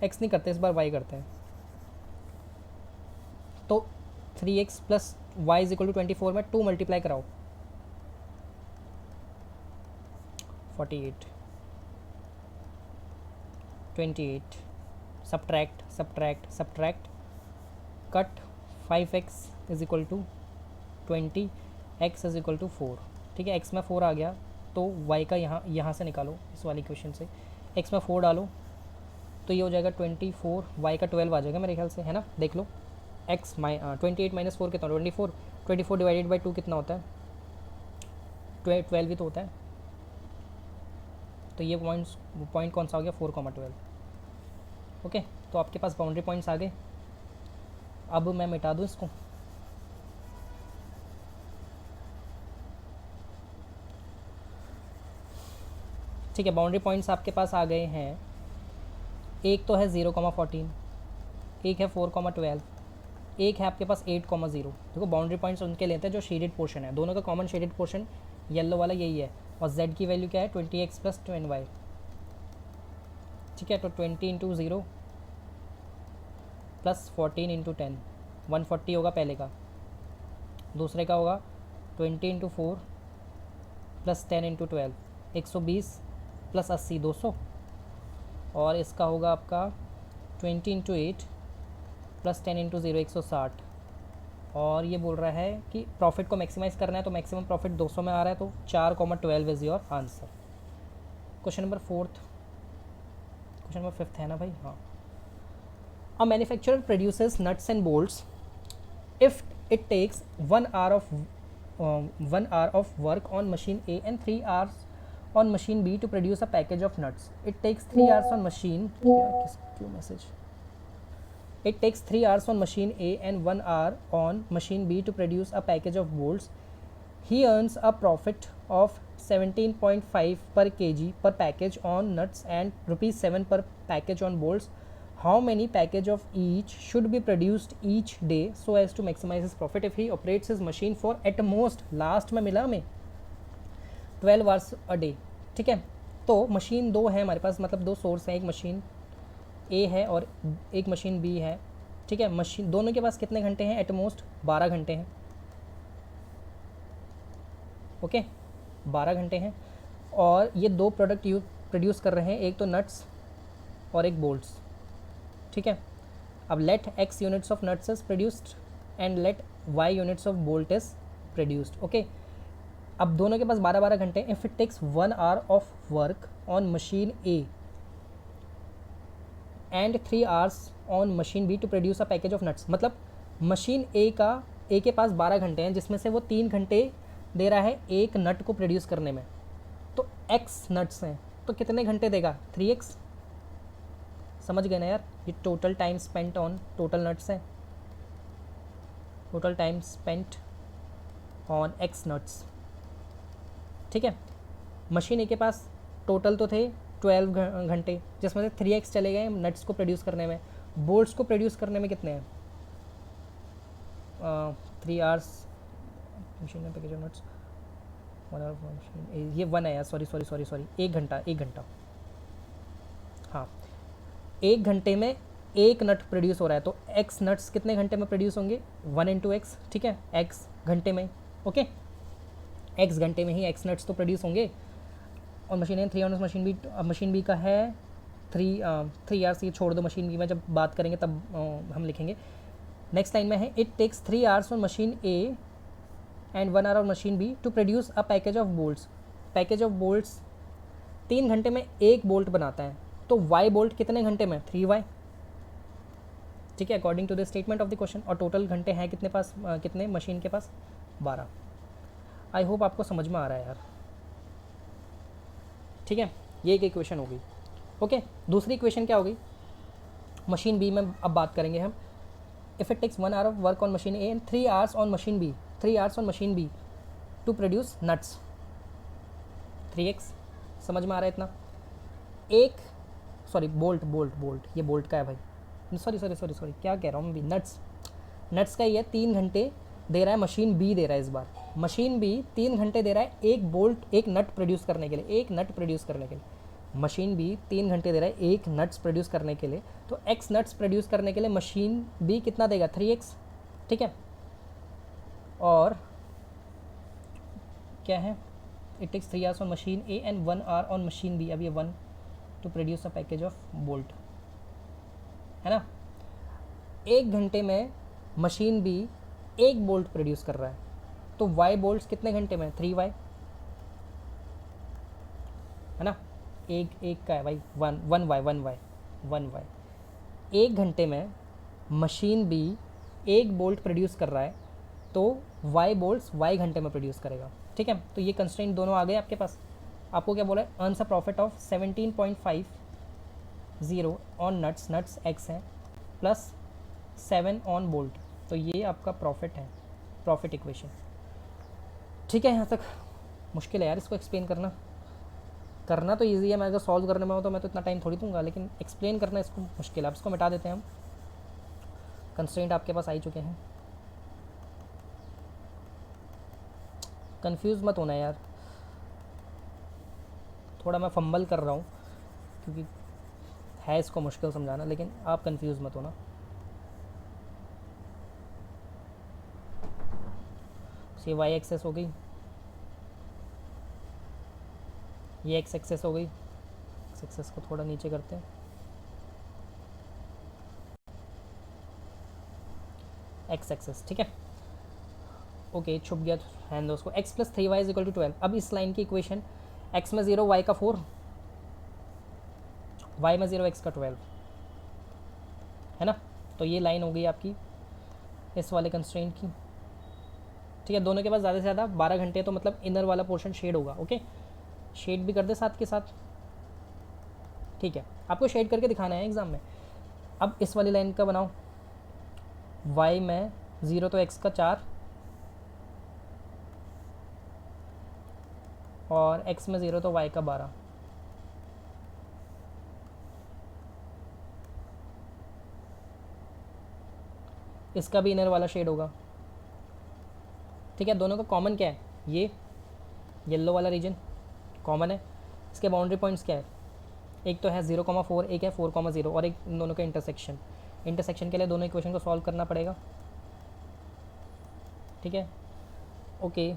x नहीं करते इस बार, y करते हैं। तो 3x plus Y is equal to 24 में 2 मल्टीप्लाई कराओ, 48 28, subtract subtract subtract, cut 5x is equal to 20, x is equal to 4। ठीक है, x में 4 आ गया तो y का यहाँ से निकालो, इस वाली क्वेश्चन से x में 4 डालो तो ये हो जाएगा 24, y का 12 आ जाएगा मेरे ख्याल से, है ना? देख लो, x 28 माइनस 4 कितना? 24, 24 डिवाइडेड बाई 2 कितना होता है? 12 ही तो होता है। तो ये पॉइंट कौन सा हो गया? 4,12। ओके, तो आपके पास बाउंड्री पॉइंट्स आ गए। अब मैं मिटा दूँ इसको, ठीक है, बाउंड्री पॉइंट्स आपके पास आ गए हैं। एक तो है 0,14, एक है 4,12, एक है आपके पास 8,0। देखो बाउंड्री पॉइंट्स उनके लेते हैं जो शेडेड पोर्शन है, दोनों का कॉमन शेडेड पोर्शन येलो वाला यही है, और z की वैल्यू क्या है? 20x plus 10y। ठीक है, तो 20 इंटू 0 प्लस 14 इंटू 10, 140 होगा पहले का, दूसरे का होगा 20 इंटू 4 प्लस 10 इंटू 12 120 प्लस 80 200, और इसका होगा आपका 20 इंटू 8 प्लस 10 इंटू 0 160। और ये बोल रहा है कि प्रॉफिट को मैक्सिमाइज़ करना है, तो मैक्सिमम प्रॉफिट 200 में आ रहा है, तो 4,12 is your answer. Question number 4, question number 5 है ना भाई, हाँ। A manufacturer produces nuts and bolts if it takes 1 hour of work on machine A and 3 hours on machine B to produce a package of nuts. It takes 3 hours on machine क्यों message It takes 3 hours on machine A and 1 hour on machine B to produce a package of bolts. He earns a profit of 17.5 per kg per package on nuts and rupees 7 per package on bolts. How many package of each should be produced each day so as to maximize his profit if he operates his machine for at most, last में मिला हमें 12 hours a day, ठीक है। तो machine दो है हमारे पास, मतलब दो सोर्स हैं, एक मशीन ए है और एक मशीन बी है, ठीक है। मशीन दोनों के पास कितने घंटे हैं, एट मोस्ट 12 घंटे हैं, ओके 12 घंटे हैं। और ये दो प्रोडक्ट प्रोड्यूस कर रहे हैं, एक तो नट्स और एक बोल्ट्स, ठीक है। अब let x units of nuts is produced and let y units of bolt is produced, okay. अब दोनों के पास 12-12 घंटे। If it takes 1 hour of work on machine A and 3 hours on machine B to produce a package of nuts, मतलब machine A के पास 12 घंटे हैं, जिसमें से वो 3 घंटे दे रहा है एक नट को प्रोड्यूस करने में, तो x नट्स हैं, तो कितने घंटे देगा, 3x। समझ गए ना यार, ये total time spent on total nuts है, total time spent on x nuts, ठीक है। मशीन ए के पास टोटल तो थे 12 घंटे, जिसमें से 3x चले गए नट्स को प्रोड्यूस करने में। बोल्ट्स को प्रोड्यूस करने में कितने हैं, 3 hours मशीन में package of nuts 1 hour machine, ये 1 है यार, सॉरी 1 घंटा, हाँ 1 घंटे में एक नट प्रोड्यूस हो रहा है, तो x नट्स कितने घंटे में प्रोड्यूस होंगे, 1 इंटू एक्स, ठीक है, x घंटे में, ओके x घंटे में ही x नट्स तो प्रोड्यूस होंगे। और मशीन है 3 hours मशीन बी का है 3 hours, ये छोड़ दो, मशीन बी में जब बात करेंगे तब हम लिखेंगे। नेक्स्ट लाइन में है it takes 3 hours on machine A and 1 hour on machine B to produce a package of bolts. Package of bolts 3 घंटे में एक बोल्ट बनाता है, तो y बोल्ट कितने घंटे में, 3y, ठीक है, according to the statement of the question. और टोटल घंटे हैं कितने पास, कितने मशीन के पास, 12। आई होप आपको समझ में आ रहा है यार, ठीक है। ये एक इक्वेशन हो गई, ओके। दूसरी इक्वेशन क्या हो गई, मशीन बी में अब बात करेंगे हम। If it takes 1 hour of work on machine A and 3 hours on machine B, 3 hours on machine B to produce nuts, 3x। समझ में आ रहा है इतना, एक सॉरी बोल्ट ये बोल्ट का है भाई, सॉरी क्या कह रहा हूँ मैं भी, नट्स का ही है। 3 घंटे दे रहा है मशीन बी, दे रहा है इस बार मशीन बी 3 घंटे दे रहा है एक नट प्रोड्यूस करने के लिए, मशीन बी 3 घंटे दे रहा है एक नट्स प्रोड्यूस करने के लिए, तो x नट्स प्रोड्यूस करने के लिए मशीन बी कितना देगा, 3x, ठीक है। और क्या है, it takes 3 hours on machine A and 1 hour on machine B, अब ये 1 to produce a package of bolt, है ना। 1 घंटे में मशीन बी एक बोल्ट प्रोड्यूस कर रहा है, तो y बोल्ट्स कितने घंटे में, 3y, है ना। एक का है भाई 1y। 1 घंटे में मशीन बी एक बोल्ट प्रोड्यूस कर रहा है, तो y बोल्ट्स y घंटे में प्रोड्यूस करेगा, ठीक है। तो ये कंस्ट्रेंट दोनों आ गए आपके पास। आपको क्या बोला है, earns a profit of 17.50 on nuts x है, प्लस 7 ऑन बोल्ट, तो ये आपका प्रॉफिट है, प्रॉफिट इक्वेशन, ठीक है। यहाँ तक मुश्किल है यार इसको एक्सप्लेन करना तो ईजी है, मैं अगर सॉल्व करने में हो तो मैं तो इतना टाइम थोड़ी दूंगा, लेकिन एक्सप्लेन करना इसको मुश्किल है। अब इसको मिटा देते हैं हम, कंस्ट्रेंट आपके पास आ ही चुके हैं। कंफ्यूज मत होना यार, थोड़ा मैं फंबल कर रहा हूँ क्योंकि है इसको मुश्किल समझाना, लेकिन आप कंफ्यूज मत होना। ये y एक्सेस हो गई, ये एक्स एक्सेस हो गई, एक्स एक्सेस को थोड़ा नीचे करते हैं, एक्स एक्सेस, ठीक है। ओके छुप गया हैंड दो उसको। X plus 3y is equal to 12। अब इस लाइन की इक्वेशन, एक्स में 0 वाई का 4, वाई में 0 एक्स का 12, है ना। तो ये लाइन हो गई आपकी इस वाले कंस्ट्रेंट की, ठीक है। दोनों के पास ज़्यादा से ज़्यादा 12 घंटे, तो मतलब इनर वाला पोर्शन शेड होगा। ओके शेड भी कर दे साथ के साथ, ठीक है। आपको शेड करके दिखाना है एग्जाम में। अब इस वाली लाइन का बनाओ, y में 0 तो x का 4 और x में 0 तो y का 12। इसका भी इनर वाला शेड होगा, ठीक है। दोनों का कॉमन क्या है, ये येलो वाला रीजन कॉमन है। इसके बाउंड्री पॉइंट्स क्या है, एक तो है 0,4, एक है 4,0 और एक इन दोनों का इंटरसेक्शन। इंटरसेक्शन के लिए दोनों इक्वेशन को सॉल्व करना पड़ेगा, ठीक है। ओके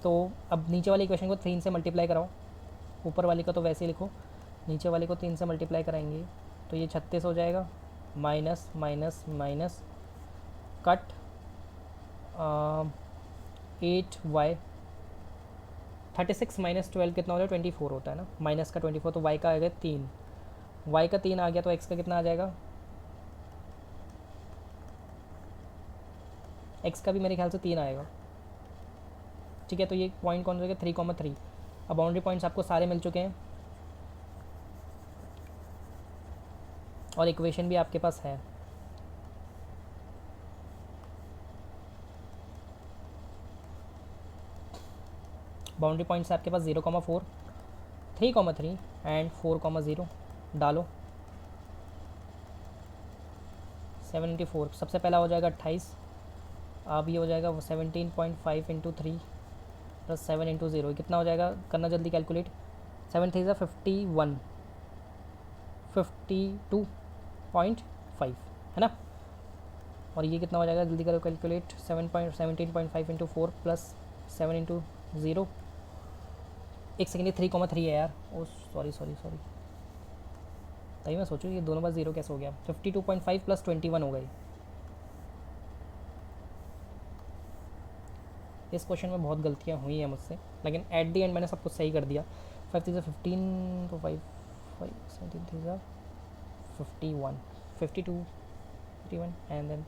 तो अब नीचे वाली इक्वेशन को 3 से मल्टीप्लाई कराओ, ऊपर वाली का तो वैसे ही लिखो, नीचे वाली को 3 से मल्टीप्लाई कराएंगे तो ये 36 हो जाएगा, minus minus minus cut 8y, 36 minus 12 कितना हो जाएगा, 24 होता है ना, माइनस का 24, तो y का आ गया 3, y का 3 आ गया तो x का कितना आ जाएगा, x का भी मेरे ख्याल से 3 आएगा, ठीक है। तो ये पॉइंट कौन सा हो गया, 3,3। अब बाउंड्री पॉइंट्स आपको सारे मिल चुके हैं और इक्वेशन भी आपके पास है। बाउंड्री पॉइंट्स आपके पास 0,4, 3,3 एंड 4,0 डालो, 74। सबसे पहला हो जाएगा 28, अब ये हो जाएगा 17.5 इंटू 3 प्लस 7 इंटू 0, कितना हो जाएगा, करना जल्दी कैलकुलेट, 7 3 51, 52.5 है ना। और ये कितना हो जाएगा, जल्दी करो कैलकुलेट, 17.5 इंटू 4 प्लस 7 इंटू 0, एक सेकेंड, ये 3,3 है यार, ओ सॉरी सॉरी सॉरी, तभी मैं सोचूँ ये दोनों बार 0 कैसे हो गया। 52.5 प्लस 21 हो गई। इस क्वेश्चन में बहुत गलतियाँ हुई हैं मुझसे, लेकिन एट दी एंड मैंने सब कुछ सही कर दिया। 5 3 15 तो 5 5 17 3 51 52 51 एंड देन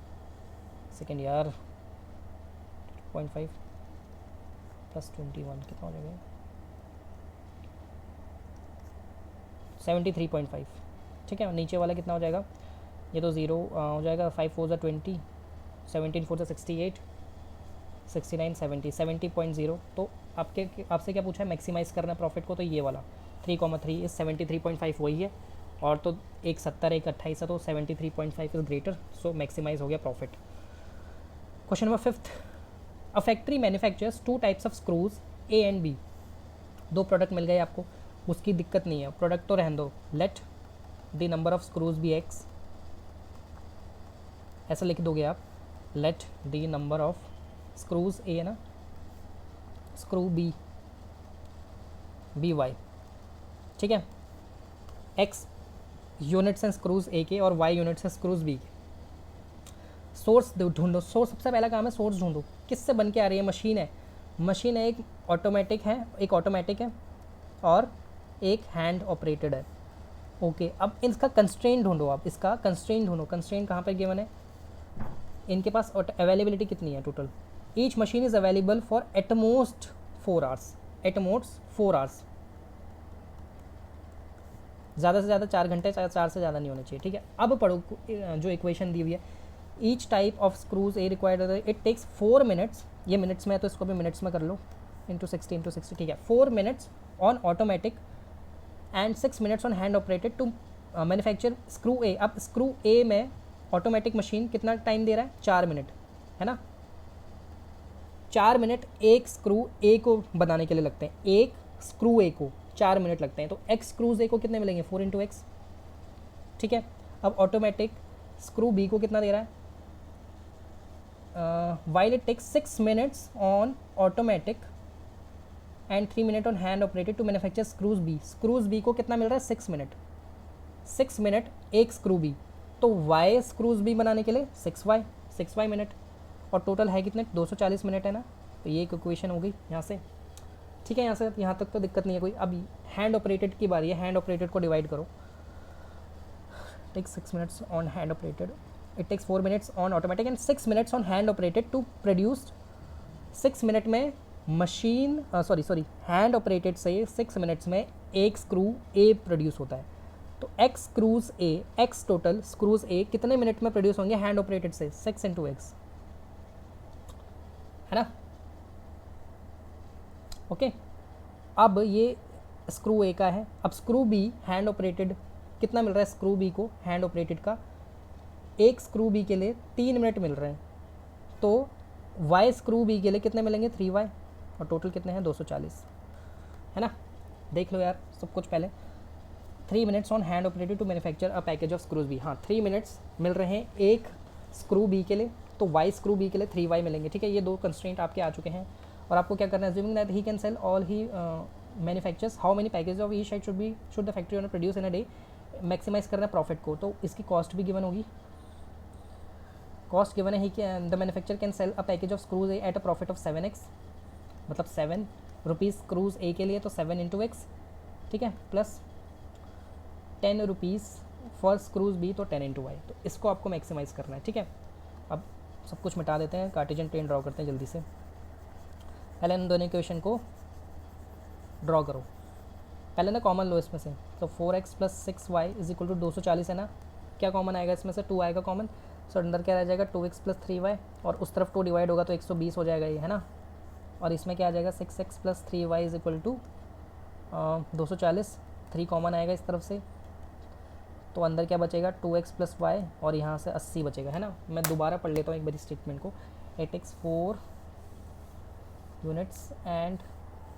सेकेंड यार 0.5 प्लस 21 कितना हो जाएगा, 73.5, ठीक है। नीचे वाला कितना हो जाएगा, ये तो 0 हो जाएगा, 5 4 20, 17 4 68, 69 70, 70.0। तो आपसे क्या पूछा है, मैक्सिमाइज़ करना प्रॉफिट को, तो ये वाला 3,3 इस 73.5 वही है, और तो एक 70 एक 28 है, तो 73.5 इज़ ग्रेटर, सो मैक्सिमाइज हो गया profit. Question number 5, a factory manufactures 2 types of screws A and B. 2 product मिल गए आपको, उसकी दिक्कत नहीं है, प्रोडक्ट तो रहने दो। Let the number of screws B x, ऐसा लिख दोगे आप, let the number of screws A है ना, स्क्रू बी बी वाई, ठीक है। एक्स यूनिट्स हैं स्क्रूज ए के और वाई यूनिट्स हैं स्क्रूज बी के। सोर्स ढूंढो, सोर्स सबसे पहला काम है, सोर्स ढूंढो किससे बन के आ रही है, मशीन है, मशीन है, एक ऑटोमेटिक है, एक ऑटोमेटिक है और एक हैंड ऑपरेटेड है। ओके अब इसका कंस्ट्रेंट ढूंढो आप, इसका कंस्ट्रेंट ढूंढो, कंस्ट्रेंट कहाँ पर गिवन है, इनके पास अवेलेबिलिटी कितनी है total, each machine is available for at most 4 hours, at most 4 hours, ज़्यादा से ज़्यादा 4 घंटे, 4 से ज़्यादा नहीं होना चाहिए, ठीक है। अब पढ़ो जो इक्वेशन दी हुई है, each type of screws A required, it takes 4 minutes, ये मिनट्स में है तो इसको भी मिनट्स में कर लो, इंटू 60, ठीक है। 4 minutes on automatic and 6 minutes on hand operated to manufacture screw A. अब स्क्रू ए में ऑटोमेटिक मशीन कितना टाइम दे रहा है, 4 मिनट, है ना। 4 मिनट एक स्क्रू ए को बनाने के लिए लगते हैं, एक स्क्रू ए को 4 मिनट लगते हैं, तो एक्स स्क्रूज ए को कितने मिलेंगे, 4 इंटू एक्स, ठीक है। अब ऑटोमेटिक स्क्रू बी को कितना दे रहा है, while it takes 6 minutes on automatic and 3 minute on hand operated to manufacture screws B. Screws B को कितना मिल रहा है? 6 मिनट। 6 मिनट एक स्क्रू बी, तो वाई स्क्रूज बी बनाने के लिए 6y मिनट, और टोटल है कितने? 240 मिनट है ना। तो ये एक इक्वेशन हो गई यहाँ से, ठीक है। यहाँ से यहाँ तक तो दिक्कत नहीं है कोई। अब हैंड ऑपरेटेड की बारी है, हैंड ऑपरेटेड को डिवाइड करो। Take 6 minutes on hand operated, it takes 4 minutes on automatic and 6 minutes on hand operated to produce. 6 minute में मशीन सॉरी हैंड ऑपरेटेड से 6 मिनट्स में एक स्क्रू ए प्रोड्यूस होता है। तो एक्स स्क्रूज ए, एक्स टोटल स्क्रूज ए कितने minute में produce होंगे हैंड ऑपरेटेड से? 6 इंटू एक्स, है ना। ओके, अब ये स्क्रू ए का है। अब स्क्रू बी हैंड ऑपरेटेड कितना मिल रहा है स्क्रू बी को हैंड ऑपरेटेड का? एक स्क्रू बी के लिए 3 मिनट मिल रहे हैं। तो वाई स्क्रू बी के लिए कितने मिलेंगे? 3y, और टोटल कितने हैं? 240, है ना। देख लो यार सब कुछ पहले। 3 minutes on hand operated to manufacture a package of screws B. हाँ, 3 मिनट्स मिल रहे हैं एक स्क्रू बी के लिए, तो वाई स्क्रू बी के लिए 3y मिलेंगे, ठीक है। ये 2 कंस्ट्रेंट आपके आ चुके हैं। और आपको क्या करना है? Assuming that he can sell all he manufactures, how many package of each side should the factory owner produce in a day. Maximize करना है प्रॉफिट को, तो इसकी कॉस्ट भी गिवन होगी। कॉस्ट गिवन है ही कि the manufacture can sell a package of screws A at a profit of 7x, मतलब 7 रुपीज़ स्क्रूज ए के लिए, तो 7 इंटू एक्स, ठीक है, plus 10 rupees for screws B, तो 10 इंटू वाई। तो इसको आपको मैक्सिमाइज़ करना है, ठीक है। अब सब कुछ मिटा देते हैं, कार्टेशियन प्लेन ड्रॉ करते हैं जल्दी से। पहले इन दोनों इक्वेशन को ड्रॉ करो। पहले ना कॉमन लो इसमें से, तो 4x plus 6y is equal to 240 है ना। क्या कॉमन आएगा इसमें से? 2 आएगा कॉमन। सो अंदर क्या रह जाएगा? 2x प्लस 3y, और उस तरफ 2 डिवाइड होगा तो 120 हो जाएगा ये, है ना। और इसमें क्या आ जाएगा? 6x plus 3y is equal to 240। 3 common आएगा इस तरफ से, तो अंदर क्या बचेगा? 2x प्लस वाई, और यहाँ से 80 बचेगा, है ना। मैं दोबारा पढ़ लेता हूँ एक बार स्टेटमेंट को। It takes 4 units and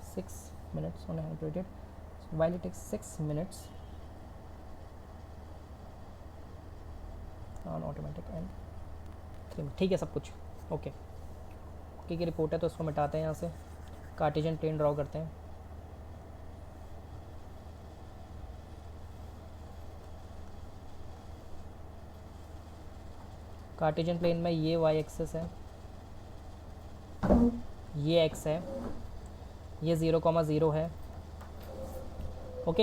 6 minutes on hand operated, while it takes 6 minutes on automatic and 3 minutes, ठीक है सब कुछ ओके। ओके की रिपोर्ट है, तो इसको मिटाते हैं यहाँ से, कार्टेशियन प्लेन ड्रॉ करते हैं। कार्टेशियन प्लेन में ये y एक्सेस है, ये x है, ये 0,0 है, ओके।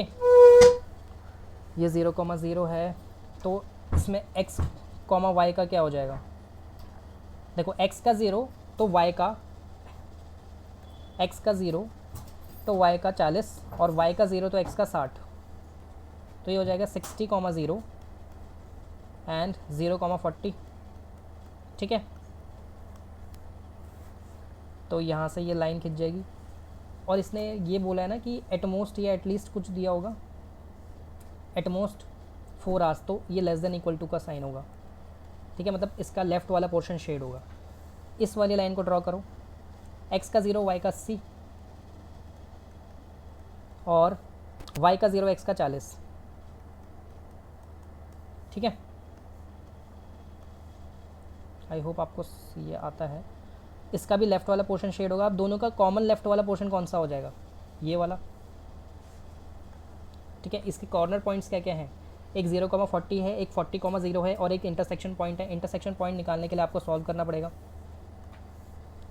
ये 0,0 है, तो इसमें x, y का क्या हो जाएगा? देखो x का 0 तो y का, x का 0 तो y का 40, और y का 0 तो x का 60, तो ये हो जाएगा 60,0 एंड 0,40, ठीक है। तो यहाँ से ये लाइन खिंच जाएगी, और इसने ये बोला है ना कि एटमोस्ट या एटलीस्ट कुछ दिया होगा, एटमोस्ट 4 आवर्स, तो ये लेस देन इक्वल टू का साइन होगा, ठीक है। मतलब इसका लेफ्ट वाला पोर्शन शेड होगा। इस वाली लाइन को ड्रॉ करो, x का 0 y का 80, और y का 0 x का 40, ठीक है। आई होप आपको ये आता है। इसका भी लेफ्ट वाला पोर्शन शेड होगा। अब दोनों का कॉमन लेफ्ट वाला पोर्शन कौन सा हो जाएगा? ये वाला, ठीक है। इसके कॉर्नर पॉइंट्स क्या क्या हैं? एक 0,40 है, एक 40,0 है, और एक इंटरसेक्शन पॉइंट है। इंटरसेक्शन पॉइंट निकालने के लिए आपको सॉल्व करना पड़ेगा।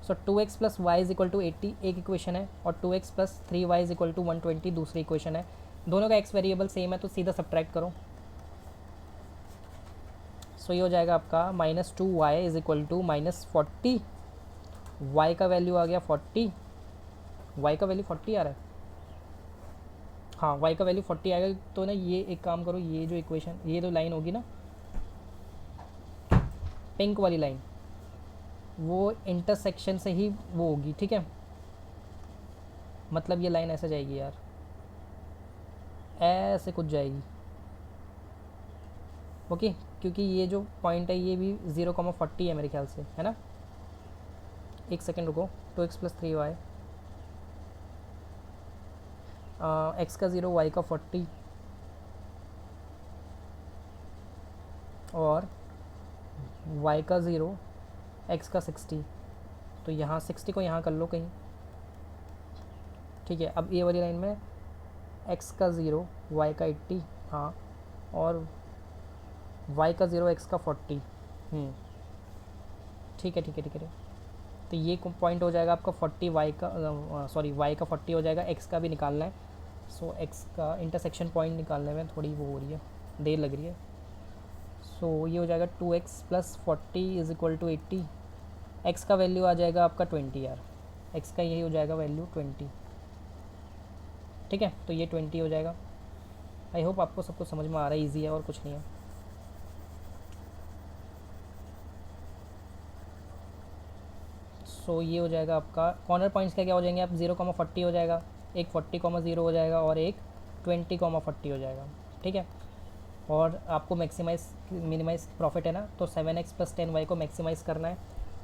So 2x plus Y is equal to 80 एक इक्वेशन है, और 2x plus 3y is equal to 120 दूसरी इक्वेशन है। दोनों का x वेरिएबल सेम है, तो सीधा सब्ट्रैक्ट करो। सो ये हो जाएगा आपका -2y is equal to -40, y का वैल्यू आ गया 40, y का वैल्यू 40 आ रहा है, हाँ y का वैल्यू 40 आएगा। तो ना ये एक काम करो, ये जो इक्वेशन, ये जो लाइन होगी ना पिंक वाली लाइन, वो इंटरसेक्शन से ही वो होगी, ठीक है। मतलब ये लाइन ऐसे जाएगी यार, ऐसे कुछ जाएगी, ओके। क्योंकि ये जो पॉइंट है ये भी 0,40 है मेरे ख्याल से, है ना। एक सेकेंड रुको, 2x प्लस 3y, x का 0 y का 40, और y का 0 x का 60। तो यहाँ 60 को यहाँ कर लो कहीं, ठीक है, अब ये वाली लाइन में x का 0 y का 80, हाँ, और y का 0 x का 40। ठीक है ठीक है ठीक है। तो ये पॉइंट हो जाएगा आपका 40 y का, सॉरी y का 40 हो जाएगा, x का भी निकालना है। सो x का इंटरसेक्शन पॉइंट निकालने में थोड़ी वो हो रही है, देर लग रही है। सो ये हो जाएगा 2x plus 40 is equal to 80। x का वैल्यू आ जाएगा आपका 20 यार, x का यही हो जाएगा वैल्यू 20। ठीक है, तो ये 20 हो जाएगा। आई होप आपको सब कुछ समझ में आ रहा है, ईजी है और कुछ नहीं है। सो ये हो जाएगा आपका कॉर्नर पॉइंट्स क्या क्या हो जाएंगे, आप 0,40 हो जाएगा, एक 40,0 हो जाएगा और एक 20,40 हो जाएगा। ठीक है, और आपको मैक्सिमाइज मिनिमाइज प्रॉफिट है ना, तो 7x प्लस 10y को मैक्सिमाइज़ करना है।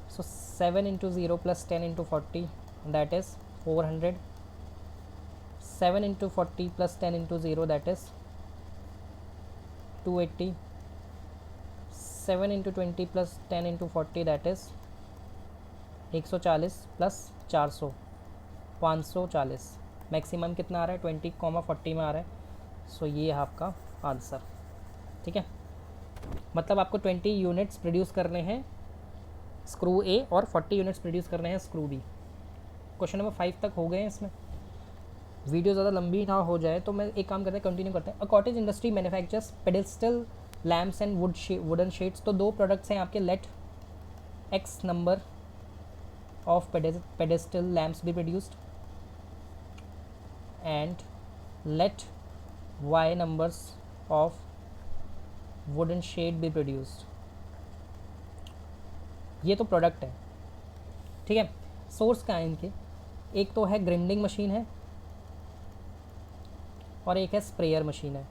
सो 7 into 0 plus 10 into 40 that is 400। 7 into 40 plus 10 into 0 that is 280। 7 into 20 plus 10 into 40 that is 140 plus 400 540। Maximum कितना आ रहा है, 20,40 में आ रहा है। सो ये है आपका आंसर। ठीक है, मतलब आपको 20 यूनिट्स प्रोड्यूस करने हैं स्क्रू ए और 40 यूनिट्स प्रोड्यूस करने हैं स्क्रू बी। क्वेश्चन नंबर 5 तक हो गए हैं। इसमें वीडियो ज़्यादा लंबी ना हो जाए तो मैं एक काम करते हैं, कंटिन्यू करते हैं। A cottage industry manufactures pedestal lamps and wooden shades. तो दो प्रोडक्ट्स हैं आपके, let x number of pedestal lamps be produced and let y numbers of wooden shade be produced। ये तो प्रोडक्ट है। ठीक है, सोर्स क्या है इनके, एक तो है ग्राइंडिंग मशीन है और एक है स्प्रेयर मशीन है।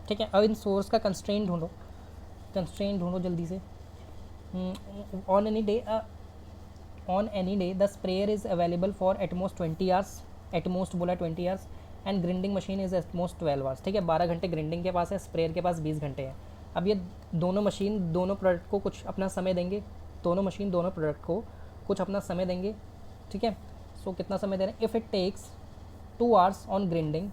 ठीक है, अब इन सोर्स का कंस्ट्रेंट ढूंढो, कंस्ट्रेंट ढूंढो जल्दी से। On any day the sprayer is available for at most 20 hours, at most बोला 20 hours, and grinding machine is at most 12 hours. ठीक है, 12 घंटे ग्राइंडिंग के पास है, स्प्रेयर के पास 20 घंटे हैं। अब ये दोनों मशीन दोनों प्रोडक्ट को कुछ अपना समय देंगे, दोनों मशीन दोनों प्रोडक्ट को कुछ अपना समय देंगे। ठीक है, सो कितना समय दे रहे हैं, if it takes 2 hours on grinding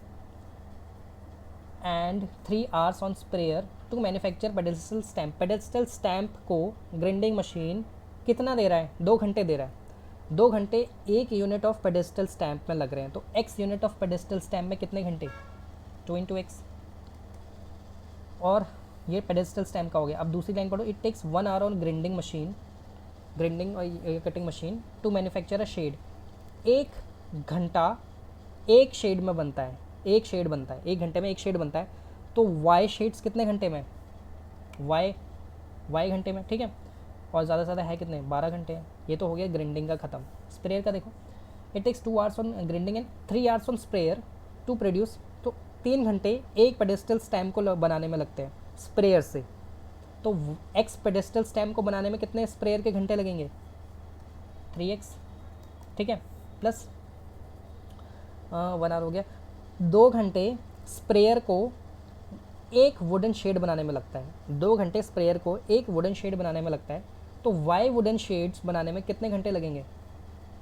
and 3 hours on sprayer to manufacture pedestal stamp. Pedestal stamp को ग्राइंडिंग मशीन कितना दे रहा है, 2 घंटे दे रहा है। 2 घंटे एक यूनिट ऑफ पेडेस्टल स्टैम्प में लग रहे हैं, तो x unit of pedestal stamp में कितने घंटे, 2 इंटू एक्स। और ये पेडेस्टल स्टैम्प का हो गया। अब दूसरी लाइन पढ़ो, it takes 1 hour on grinding machine, grinding और cutting machine to manufacture a shade. 1 घंटा एक शेड में बनता है, एक शेड बनता है, 1 घंटे में एक शेड बनता है। तो y शेड्स कितने घंटे में, y घंटे में। ठीक है, और ज़्यादा से ज़्यादा है कितने, 12 घंटे हैं। ये तो हो गया ग्राइंडिंग का ख़त्म। स्प्रेयर का देखो, it takes 2 hours on grinding and 3 hours on sprayer to produce. तो 3 घंटे एक पेडेस्टल स्टैम्प को बनाने में लगते हैं स्प्रेयर से। तो एक्स पेडेस्टल स्टैम्प को बनाने में कितने स्प्रेयर के घंटे लगेंगे, 3x। ठीक है, प्लस 1 आवर हो गया। 2 घंटे स्प्रेयर को एक वुडन शेड बनाने में लगता है, 2 घंटे स्प्रेयर को एक वुडन शेड बनाने में लगता है। तो y वुडन शेड्स बनाने में कितने घंटे लगेंगे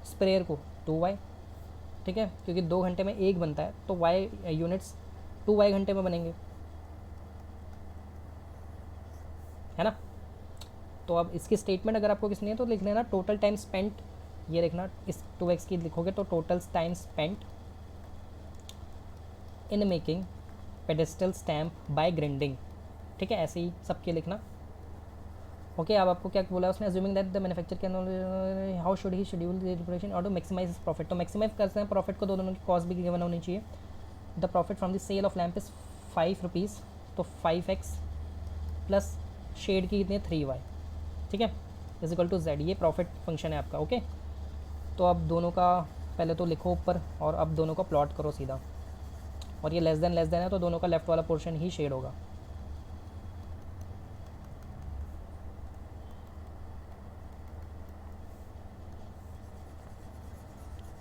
स्प्रेयर को, 2y। ठीक है, क्योंकि 2 घंटे में एक बनता है, तो y यूनिट्स 2y घंटे में बनेंगे, है ना। तो अब इसकी स्टेटमेंट अगर आपको किसने है तो लिख लेना टोटल टाइम स्पेंट। ये देखना, इस 2x की लिखोगे तो total time spent in making pedestal stamp by grinding. ठीक है, ऐसे ही सबके लिखना। ओके, अब आपको क्या बोला उसने, assuming that the manufacture can how should he schedule the production और टू मैक्सिमाइज प्रॉफिट। तो मैक्सिमाइज करते हैं प्रॉफिट को, दोनों की कॉस्ट भी गिवन होनी चाहिए। The profit from the sale of lamp is 5 rupees, तो 5x प्लस शेड की कितनी, 3y। ठीक है, इज इक्वल टू z। ये प्रॉफिट फंक्शन है आपका। ओके, तो अब दोनों का पहले तो लिखो ऊपर और अब दोनों का प्लॉट करो सीधा, और ये लेस देन है तो दोनों का लेफ्ट वाला पोर्शन ही शेड होगा।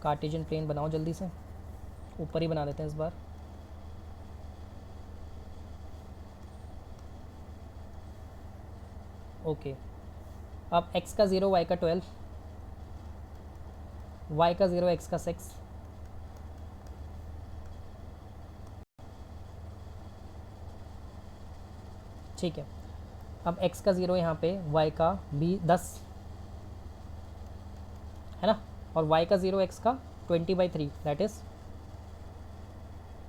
कार्टेशियन प्लेन बनाओ जल्दी से, ऊपर ही बना देते हैं इस बार। ओके, अब x का 0 y का 12, y का 0 x का 6, ठीक है, अब x का 0 यहाँ पे, y का 10 है ना, और y का 0 x का 20/3 दैट इज़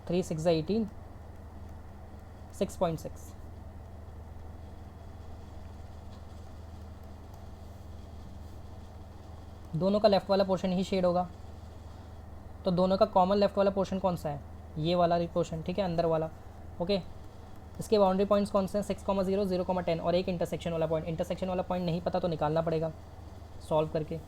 3 6 18 6.6। दोनों का लेफ़्ट वाला पोर्शन ही शेड होगा, तो दोनों का कॉमन लेफ़्ट वाला पोर्शन कौन सा है, ये वाला पोर्शन, ठीक है, अंदर वाला। ओके, इसके बाउंड्री पॉइंट्स कौन से हैं, 6,0 0,10 और एक इंटरसेक्शन वाला पॉइंट। इंटरसेक्शन वाला पॉइंट नहीं पता तो निकालना पड़ेगा सॉल्व करके।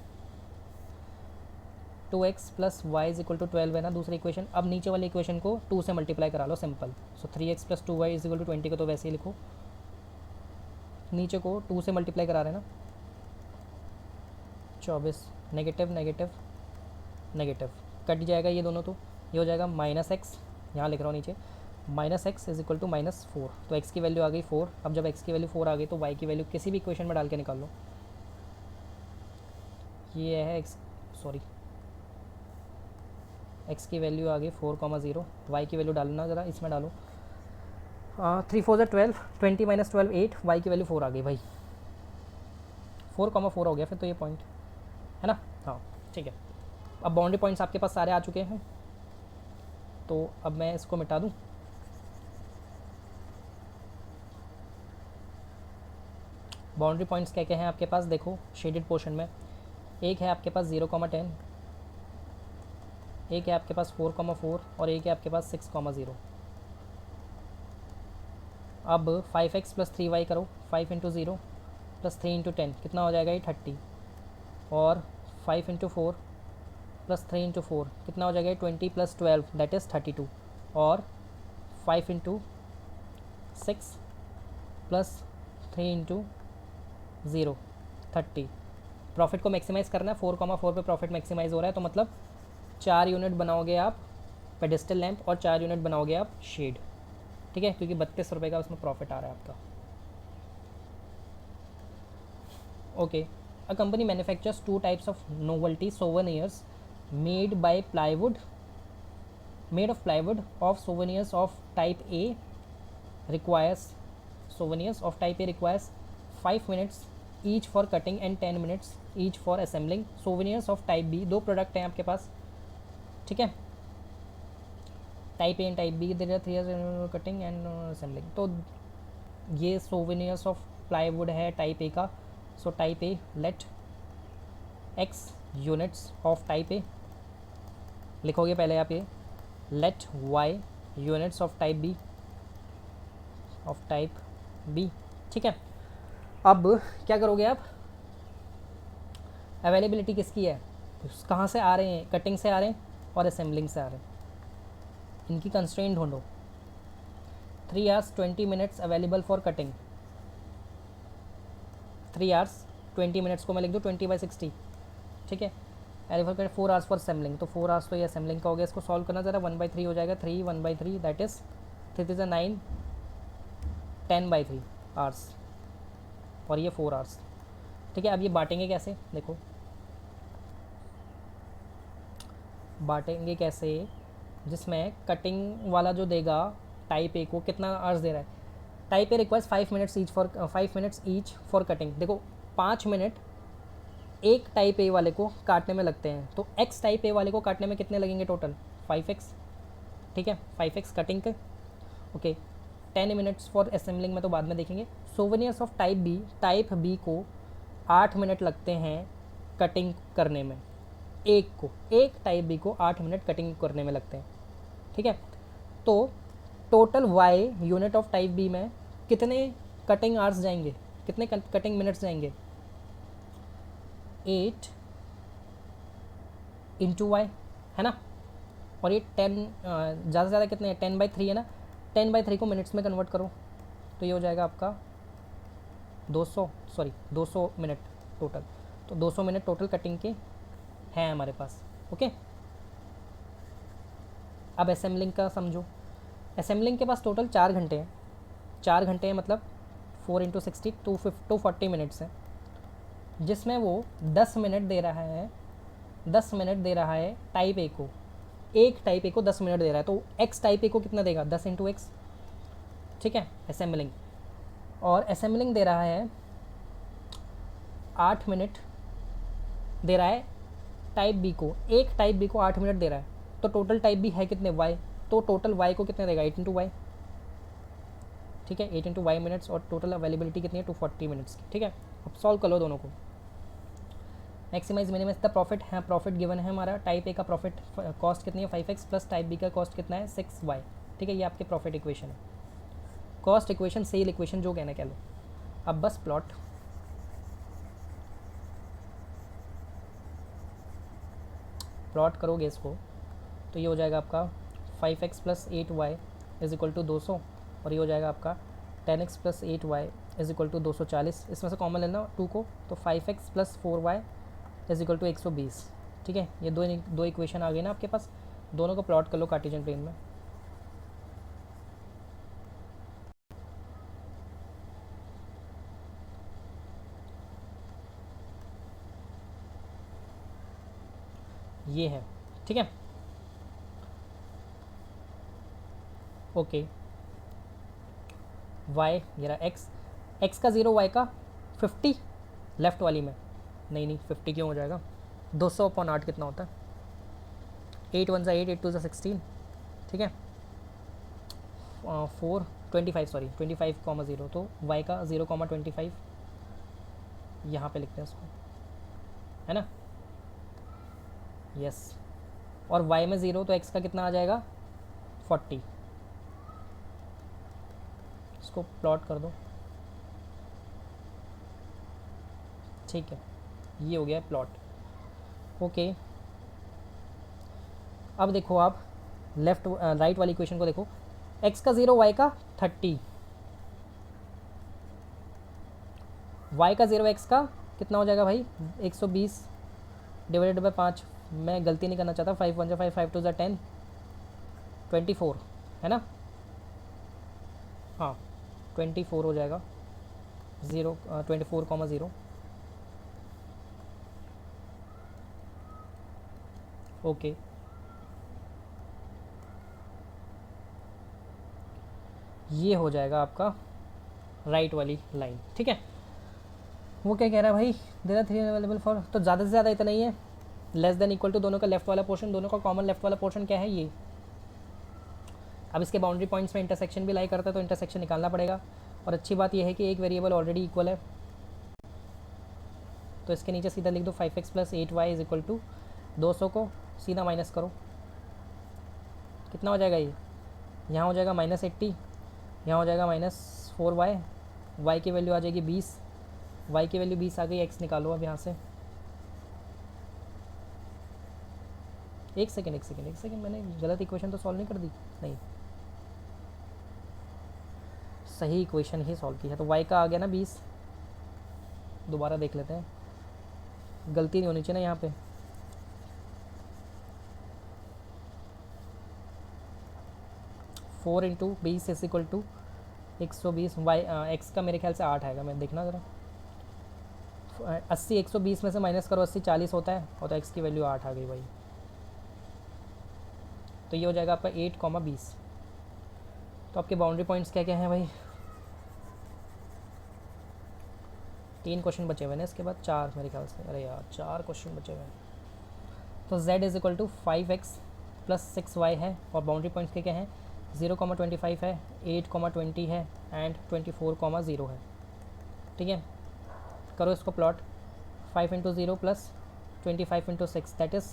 2x + y = 12 है ना दूसरी इक्वेशन। अब नीचे वाली इक्वेशन को 2 से मल्टीप्लाई करा लो, सिंपल। सो 3x + 2y = 20 को तो वैसे ही लिखो, नीचे को 2 से मल्टीप्लाई करा रहे हैं ना, 24 नेगेटिव नेगेटिव नेगेटिव कट जाएगा ये दोनों, तो ये हो जाएगा -x, यहाँ लिख रहा हूँ नीचे, -x = -4। तो x की वैल्यू आ गई 4। अब जब x की वैल्यू 4 आ गई तो y की वैल्यू किसी भी इक्वेशन में डाल के निकाल लो। ये है x की वैल्यू आ गई 4,0, y की वैल्यू डालना ज़रा, इसमें डालो। 3 4 12, 20 - 12 8, y की वैल्यू 4 आ गई भाई, 4,4 हो गया फिर तो ये पॉइंट, है ना। हाँ ठीक है, अब बाउंड्री पॉइंट्स आपके पास सारे आ चुके हैं, तो अब मैं इसको मिटा दूँ। बाउंड्री पॉइंट्स क्या क्या हैं आपके पास, देखो शेडेड पोर्शन में, एक है आपके पास 0,10, एक है आपके पास 4,4 और एक है आपके पास 6,0। अब 5x + 3y करो, 5 × 0 + 3 × 10 कितना हो जाएगा, ये 30, और 5 × 4 + 3 × 4 कितना हो जाएगा, 20 + 12 दैट इज़ 32, और 5 × 6 + 3 × 0 30। प्रॉफिट को मैक्सिमाइज़ करना है, 4,4 पे प्रॉफिट मैक्सिमाइज़ हो रहा है, तो मतलब 4 यूनिट बनाओगे आप पेडेस्टल लैंप और 4 यूनिट बनाओगे आप शेड, ठीक है, क्योंकि 32 रुपये का उसमें प्रॉफिट आ रहा है आपका। Okay, a company manufactures 2 types of novelty souvenirs made by plywood, made of plywood of souvenirs of type A requires, souvenirs of type A requires 5 minutes each for cutting and 10 minutes each for assembling। souvenirs of type B, दो product हैं आपके पास, ठीक है, type A and type B, there are 3 cutting and assembling. तो ये souvenirs of plywood है type A का। So type A, let x units of type A लिखोगे पहले आप, ये let y units of type B, ठीक है। अब क्या करोगे आप, अवेलेबिलिटी किसकी है, कहाँ से आ रहे हैं, कटिंग से आ रहे हैं और असेंबलिंग से आ रहे हैं, इनकी कंस्ट्रेंट ढूंढो। 3 hours 20 minutes available for cutting, 3 hours 20 minutes को मैं लिख दूँ 20/60, ठीक है। अवेलेबल कर 4 hours फॉर असेंबलिंग, तो 4 hours तो ये असेंबलिंग का हो गया। इसको सॉल्व करना ज़रा, 1/3 हो जाएगा, 3 1/3 दैट इज़ 3 is 9 10/3 hours, और ये 4 hours, ठीक है। अब ये बांटेंगे कैसे, देखो बांटेंगे कैसे, जिसमें कटिंग वाला जो देगा टाइप ए को कितना आवर्स दे रहा है, type A requires 5 minutes each for cutting. देखो 5 मिनट एक टाइप ए वाले को काटने में लगते हैं, तो एक्स टाइप ए वाले को काटने में कितने लगेंगे टोटल, 5x, ठीक है, 5x कटिंग के। ओके, 10 minutes फॉर असेंबलिंग में तो बाद में देखेंगे। सोवेनियर्स ऑफ टाइप बी को 8 मिनट लगते हैं कटिंग करने में, एक टाइप बी को 8 मिनट कटिंग करने में लगते हैं, ठीक है। तो total Y unit of type B में कितने कटिंग आवर्स जाएंगे, कितने कटिंग मिनट्स जाएंगे, 8 इंटू वाई, है ना, और ये 10 ज़्यादा से ज़्यादा कितने हैं, 10/3 है ना, 10/3 को मिनट्स में कन्वर्ट करो, तो ये हो जाएगा आपका 200 मिनट टोटल। तो 200 मिनट टोटल कटिंग के हैं हमारे पास, ओके। अब असेंबलिंग का समझो, असेंबलिंग के पास टोटल 4 घंटे हैं, 4 घंटे हैं मतलब 4 × 60 240 मिनट्स हैं, जिसमें वो 10 मिनट दे रहा है, 10 मिनट दे रहा है टाइप ए को, एक टाइप ए को 10 मिनट दे रहा है, तो एक्स टाइप ए को कितना देगा, 10 × x, ठीक है, असेंबलिंग। और असेंबलिंग दे रहा है 8 मिनट दे रहा है टाइप बी को, एक टाइप बी को 8 मिनट दे रहा है, तो टोटल टाइप बी है कितने वाई, तो टोटल वाई को कितने देगा 8 इंटू वाई, ठीक है 8 इंटू वाई मिनट्स, और टोटल अवेलेबिलिटी कितनी है 240 मिनट्स की, ठीक है। अब सॉल्व कर लो दोनों को। मैक्सिमाइज मिनिमाइज द प्रॉफिट है, प्रॉफिट गिवन है हमारा, टाइप ए का प्रॉफिट कॉस्ट कितनी है 5x प्लस टाइप बी का कॉस्ट कितना है 6y, ठीक है, ये आपके प्रॉफिट इक्वेशन है, कॉस्ट इक्वेशन सेल इक्वेशन जो कहना कह लो। अब बस प्लॉट करोगे इसको तो ये हो जाएगा आपका 5x plus 8y is equal to 200, और ये हो जाएगा आपका 10x plus 8y is equal to 240, इसमें से कॉमन लेना 2 को, तो 5x plus 4y is equal to 120, ठीक है। ये दो इक्वेशन आ गई ना आपके पास, दोनों को प्लॉट कर लो कार्टेशियन प्लेन में। ये है, ठीक है, ओके। y ये रहा x का 0, y का 50 लेफ्ट वाली में, नहीं 50 क्यों हो जाएगा, 200/8 कितना होता है, 8 1 8 8 2 16, ठीक है, 25 सॉरी 25,0, तो y का 0,25 यहाँ पे लिखते हैं इसको, है ना, यस। और y में 0 तो x का कितना आ जाएगा 40, इसको प्लॉट कर दो, ठीक है, ये हो गया प्लॉट, ओके। अब देखो आप लेफ्ट राइट वाली इक्वेशन को देखो, x का 0 y का 30, y का 0 x का कितना हो जाएगा भाई 120 डिवाइडेड बाई 5, मैं गलती नहीं करना चाहता, 5 1 5 5 2 10 24, है ना, हाँ 24 हो जाएगा 24,0, ओके। ये हो जाएगा आपका राइट वाली लाइन, ठीक है। वो क्या कह रहा है भाई, देर थ्री अवेलेबल फॉर, तो ज़्यादा से ज़्यादा इतना ही है, लेस देन इक्वल टू दोनों का लेफ्ट वाला पोर्शन, दोनों का कॉमन लेफ्ट वाला पोर्शन क्या है ये। अब इसके बाउंड्री पॉइंट्स में इंटरसेक्शन भी लाई करता है, तो इंटरसेक्शन निकालना पड़ेगा, और अच्छी बात यह है कि एक वेरिएबल ऑलरेडी इक्वल है, तो इसके नीचे सीधा लिख दो 5x plus 8y is equal to 200 को सीधा माइनस करो, कितना हो जाएगा ये, यहाँ हो जाएगा -80, यहाँ हो जाएगा -4y, y की वैल्यू आ जाएगी 20, y की वैल्यू 20 आ गई, x निकालो अब यहाँ से, एक सेकेंड मैंने गलत इक्वेशन तो सॉल्व नहीं कर दी, नहीं सही इक्वेशन ही सॉल्व की है, तो y का आ गया ना 20, दोबारा देख लेते हैं, गलती नहीं होनी चाहिए ना यहाँ पे, four into 20 is equal to 120, Y X का मेरे ख्याल से 8 आएगा, मैं देखना ज़रा, 80 120 में से माइनस करो, 80 40 होता है, और तो एक्स की वैल्यू 8 आ गई भाई, तो ये हो जाएगा आपका 8,20। तो आपके बाउंड्री पॉइंट्स क्या क्या हैं भाई, 3 क्वेश्चन बचे हुए हैं इसके बाद, 4 मेरे ख्याल से, अरे यार 4 क्वेश्चन बचे हुए हैं। तो z is equal to 5x plus 6y है, और बाउंड्री पॉइंट्स के क्या हैं 0,25 है, 8,20 है, एंड 24,0 है, ठीक है। करो इसको plot, 5 into 0 plus 25 into 6 that is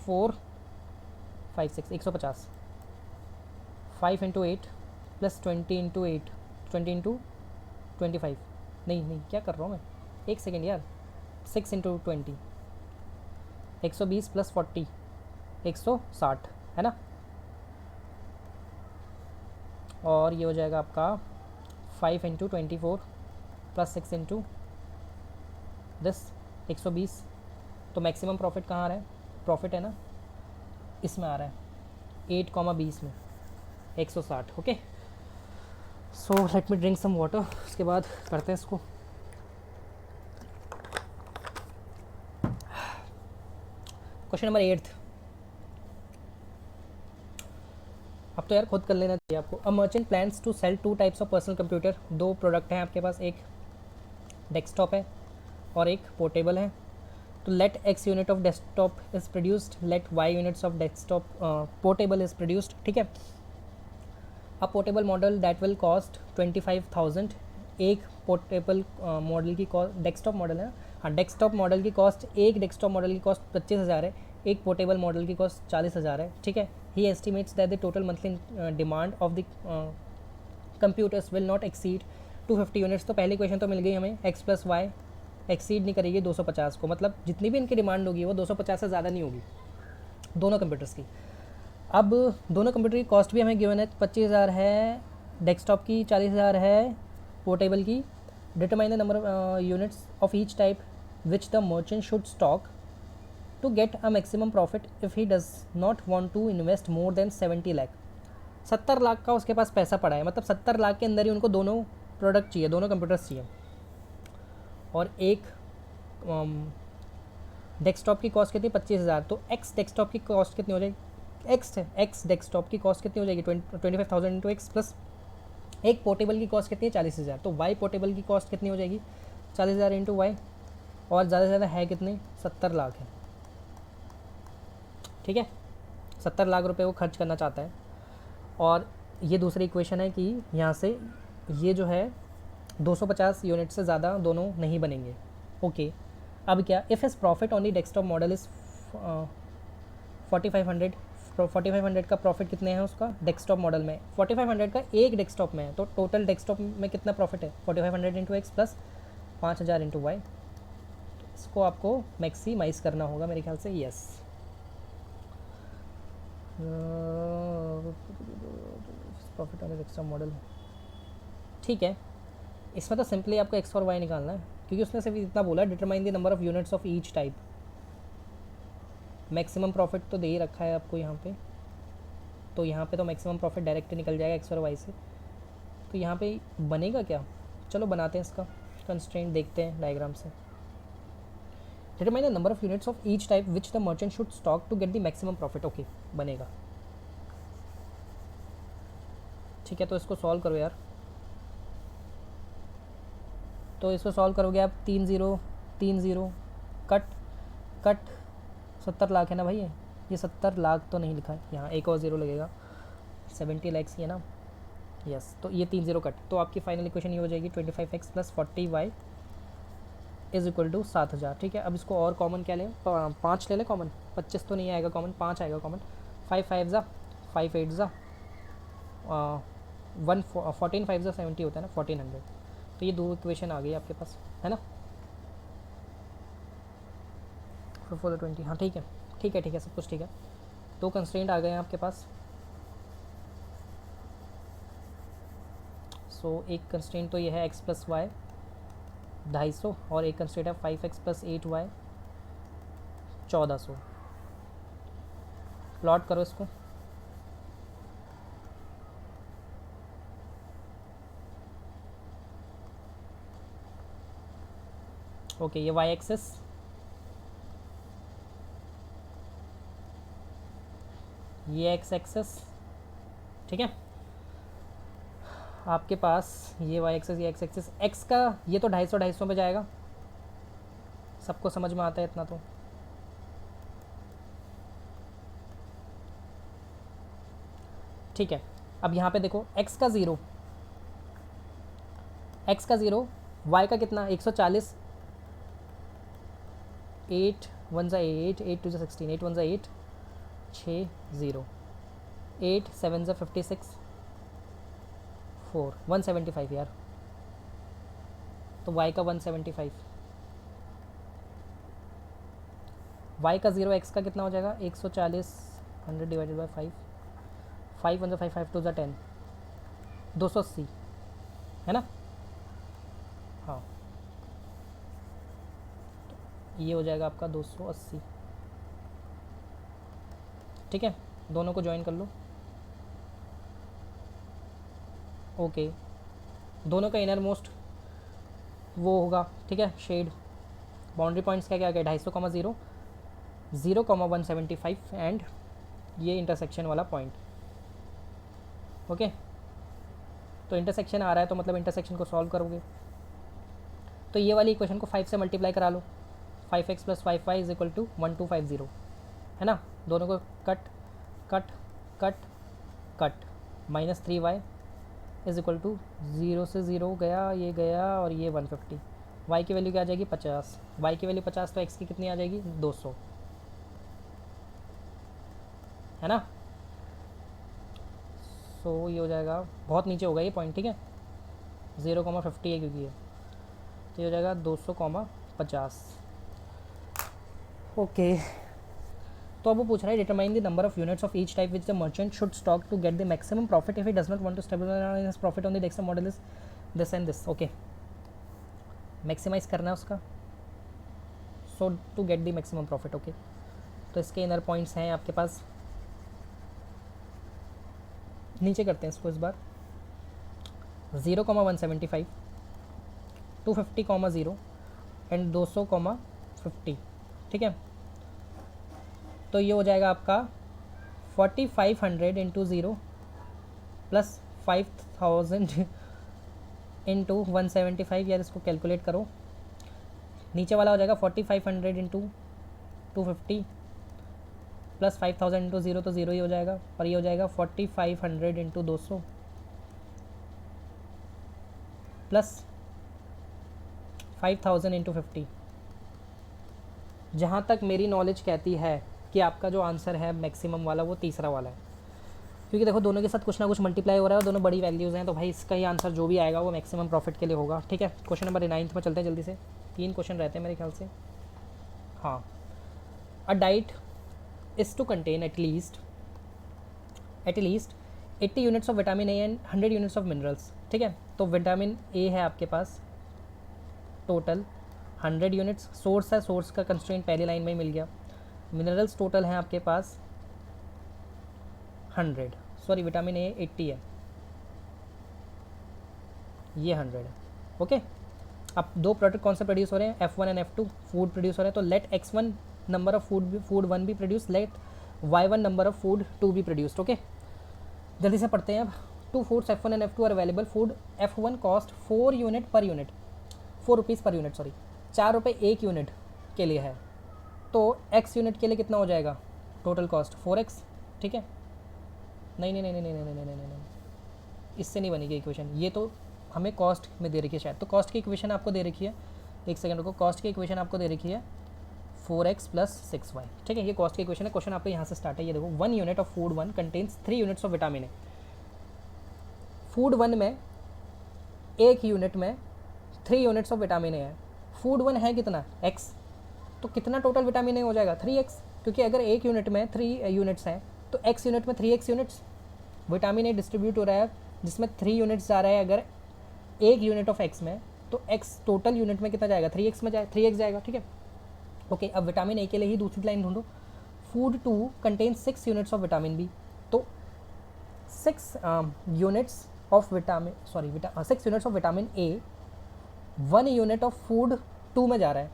4 5 6 150, 5 into 8 plus 20 into 8 20 into 25, नहीं क्या कर रहा हूँ मैं, एक सेकेंड यार, 6 इंटू 20 120 प्लस 40 160, है ना, और ये हो जाएगा आपका 5 इंटू 24 प्लस 6 इंटू दिस 120, तो मैक्सिमम प्रॉफिट कहाँ आ रहा है, प्रॉफिट है ना इसमें आ रहा है 8,20 में 160, okay. So let me drink some water, उसके बाद करते हैं इसको। क्वेश्चन नंबर 8, अब तो यार खुद कर लेना चाहिए आपको। A merchant plans to sell two types of personal computer, दो प्रोडक्ट हैं आपके पास, एक डेस्कटॉप है और एक पोर्टेबल है। तो let X unit of desktop is produced, let Y units of desktop portable is produced, ठीक है। A portable model that will cost 25,000, एक पोर्टेबल मॉडल की कॉस्ट, डेस्कटॉप मॉडल है, हाँ डेस्कटॉप मॉडल की कॉस्ट, एक डेस्कटॉप मॉडल की cost 25,000 है, एक पोर्टेबल मॉडल की कॉस्ट 40,000 है, ठीक है। He estimates that the total monthly demand of the computers will not exceed 250 units. तो पहली क्वेश्चन तो मिल गई हमें, एक्स प्लस वाई एक्सीड नहीं करेगी 250 को, मतलब जितनी भी इनकी डिमांड होगी वो 250 से ज़्यादा नहीं होगी दोनों कंप्यूटर्स की। अब दोनों कंप्यूटर की कॉस्ट भी हमें गिवन है, 25,000 है डेस्कटॉप की, 40,000 है पोर्टेबल की। Determine the number units of each type which the merchant should stock to get a maximum profit if he does not want to invest more than 70 lakh. 70 lakh का उसके पास पैसा पड़ा है, मतलब 70 लाख के अंदर ही उनको दोनों प्रोडक्ट चाहिए, दोनों कंप्यूटर्स चाहिए। और एक डेस्कटॉप की कॉस्ट कितनी, 25,000, तो एक्स डेस्कटॉप की कॉस्ट कितनी हो जाएगी, एक्स डेस्कटॉप की कॉस्ट कितनी हो जाएगी 25,000 इंटू एक्स, प्लस एक पोर्टेबल की कॉस्ट कितनी है 40,000, तो वाई पोर्टेबल की कॉस्ट कितनी हो जाएगी 40,000 इंटू वाई, और ज़्यादा से ज़्यादा है कितने 70 लाख है, ठीक है। 70 लाख रुपए वो खर्च करना चाहता है। और ये दूसरी इक्वेशन है कि यहाँ से ये जो है 250 यूनिट से ज़्यादा दोनों नहीं बनेंगे, ओके। अब क्या, इफ़ इस profit on the desktop model is 4500, 4500 का प्रॉफिट कितने हैं उसका डेस्कटॉप मॉडल में, 4500 का एक डेस्कटॉप में है, तो टोटल डेस्कटॉप में कितना प्रॉफिट है 4500 into x plus 5000 into y. इसको आपको मैक्सिमाइज करना होगा मेरे ख्याल से, yes. Profit on desktop model, ठीक है। इसमें तो सिंपली आपको एक्स और वाई निकालना है, क्योंकि उसने सिर्फ इतना बोला, determine the number of units of each type. Maximum profit तो दे ही रखा है आपको यहाँ पे, तो यहाँ पे तो मैक्सिमम प्रॉफिट डायरेक्ट निकल जाएगा एक्स और वाई से। तो यहाँ पे बनेगा क्या, चलो बनाते हैं इसका कंस्ट्रेंट, देखते हैं डायग्राम से। Determine the number of units of each type which the merchant should stock to get the maximum profit, okay बनेगा, ठीक है। तो इसको सॉल्व करो यार, तो इसको सॉल्व करोगे आप, 3 0 कट कट 70 लाख है ना भाई, ये 70 लाख तो नहीं लिखा है यहाँ, एक और ज़ीरो लगेगा, 70 लैक्स ही है ना, यस। तो ये 3 0 कट, तो आपकी फाइनल इक्वेशन ये हो जाएगी 25x plus 40y is equal to 7,000, ठीक है। अब इसको और कॉमन क्या लें, 5 ले लें कॉमन, 25 तो नहीं आएगा कॉमन, 5 आएगा कॉमन, 5 5 ज़ा 5 8 ज़ा 14 5 ज़ा 70 होता है ना 1400। तो ये दो इक्वेशन आ गई आपके पास, है ना, फॉर द 20, हाँ ठीक है ठीक है ठीक है, सब कुछ ठीक है। दो कंस्ट्रेंट आ गए हैं आपके पास। सो एक कंस्ट्रेंट तो ये है x प्लस वाई 250, और एक कंस्ट्रेंट है 5x प्लस 8y 1400। प्लॉट करो इसको, ओके। ये y एक्सेस, ये x एक्सेस, ठीक है। आपके पास ये y एक्सेस, ये x एक्सेस, x का ये तो 250 250 पे जाएगा, सबको समझ में आता है इतना तो, ठीक है। अब यहाँ पे देखो x का 0, x का 0, y का कितना 140, 8 1 ज़ा 8, 8 2 ज़ा 16, 8 1 ज़ा 8, 6 0, 8 7 ज़ा 56, 4 175 यार, तो y का 175, y का 0, x का कितना हो जाएगा 140, 100 डिवाइडेड बाई 5, 5 1 ज़ा 5, 5 2 ज़ा 10, 280 है ना, हाँ ये हो जाएगा आपका 280, ठीक है। दोनों को ज्वाइन कर लो, ओके। दोनों का इनर मोस्ट वो होगा, ठीक है, शेड। बाउंड्री पॉइंट्स क्या क्या आ गया 250, 0 0, 175 एंड ये इंटरसेक्शन वाला पॉइंट, ओके, तो इंटरसेक्शन आ रहा है तो मतलब इंटरसेक्शन को सॉल्व करोगे तो ये वाली इक्वेशन को 5 से मल्टीप्लाई करा लो, 5x + 5y is equal to 1250, है ना। दोनों को cut cut cut cut, -3y is equal to 0 से 0 गया, ये गया और ये 150। y की वैल्यू क्या आ जाएगी 50, y की वैल्यू 50 तो x की कितनी आ जाएगी 200, है ना। सो ये हो जाएगा, बहुत नीचे होगा ये पॉइंट, ठीक है, 0,50 है क्योंकि ये, तो ये हो जाएगा 200,50। ओके, तो अब वो पूछ रहा है determine the number of units of each type which the merchant should stock to get the maximum profit if he does not want to stabilize his profit on the डेक्सा model is this and this. Okay, maximize करना है उसका, so to get the maximum profit. Okay, तो इसके inner points हैं आपके पास, नीचे करते हैं इसको इस बार, 0,175, 250,0 एंड 200,50, ठीक है। तो ये हो जाएगा आपका 4500 इंटू 0 प्लस 5000 इंटू 175, यार इसको कैलकुलेट करो। नीचे वाला हो जाएगा 4500 इंटू 250 प्लस 5000 इंटू 0, तो 0 ही हो जाएगा, और ये हो जाएगा 4500 इंटू 200 प्लस 5000 इंटू 50। जहाँ तक मेरी नॉलेज कहती है कि आपका जो आंसर है मैक्सिमम वाला वो तीसरा वाला है, क्योंकि देखो दोनों के साथ कुछ ना कुछ मल्टीप्लाई हो रहा है और दोनों बड़ी वैल्यूज़ हैं, तो भाई इसका ही आंसर जो भी आएगा वो मैक्सिमम प्रॉफिट के लिए होगा, ठीक है। क्वेश्चन नंबर 9 में चलते हैं जल्दी से, 3 क्वेश्चन रहते हैं मेरे ख्याल से। हाँ, a diet is to contain at least 80 units of vitamin A and 100 units of minerals, ठीक है। तो विटामिन ए है आपके पास टोटल 100 यूनिट्स, सोर्स है, सोर्स का कंस्ट्रेंट पहली लाइन में ही मिल गया। मिनरल्स टोटल हैं आपके पास 100, सॉरी विटामिन ए 80 है, ये 100 है। ओके, अब दो प्रोडक्ट कौन से प्रोड्यूस हो रहे हैं, F1 and F2 food produce हो रहे हैं, तो late X1 number of food 1 भी produce, let Y1 number of food 2 भी प्रोड्यूस्ड। ओके, जल्दी से पढ़ते हैं अब। 2 foods F1 and F2 are available, food F1 cost 4 unit per unit, 4 rupees per unit, sorry 4 रुपये एक यूनिट के लिए है, तो X यूनिट के लिए कितना हो जाएगा टोटल कॉस्ट 4x, ठीक है। नहीं नहीं नहीं नहीं नहीं नहीं नहीं नहीं नहीं नहीं, इससे नहीं बनेगी इक्वेशन, ये तो हमें कॉस्ट में दे रखी है शायद, तो कॉस्ट की इक्वेशन आपको दे रखी है, एक सेकंड को, कॉस्ट की इक्वेशन आपको दे रखी है 4x + 6y, ठीक है। ये कॉस्ट की इक्वेशन है, क्वेश्चन आपको यहाँ से स्टार्ट है, ये देखो 1 unit of food 1 contains 3 units of vitamin A. Food 1 में एक यूनिट में 3 यूनिट्स ऑफ विटामिन ए है, फूड 1 है कितना x, तो कितना टोटल विटामिन ए हो जाएगा 3x, क्योंकि अगर एक यूनिट में 3 यूनिट्स हैं तो x यूनिट में 3x यूनिट्स विटामिन ए डिस्ट्रीब्यूट हो रहा है, जिसमें 3 यूनिट्स जा रहा है अगर एक यूनिट ऑफ x में, तो x टोटल यूनिट में कितना जाएगा 3x में जाए 3x जाएगा, ठीक है। ओके, अब विटामिन ए के लिए ही दूसरी लाइन ढूंढो, food 2 contains 6 units of vitamin B, तो 6 units of vitamin, sorry 6 units of vitamin A 1 unit of food 2 में जा रहा है,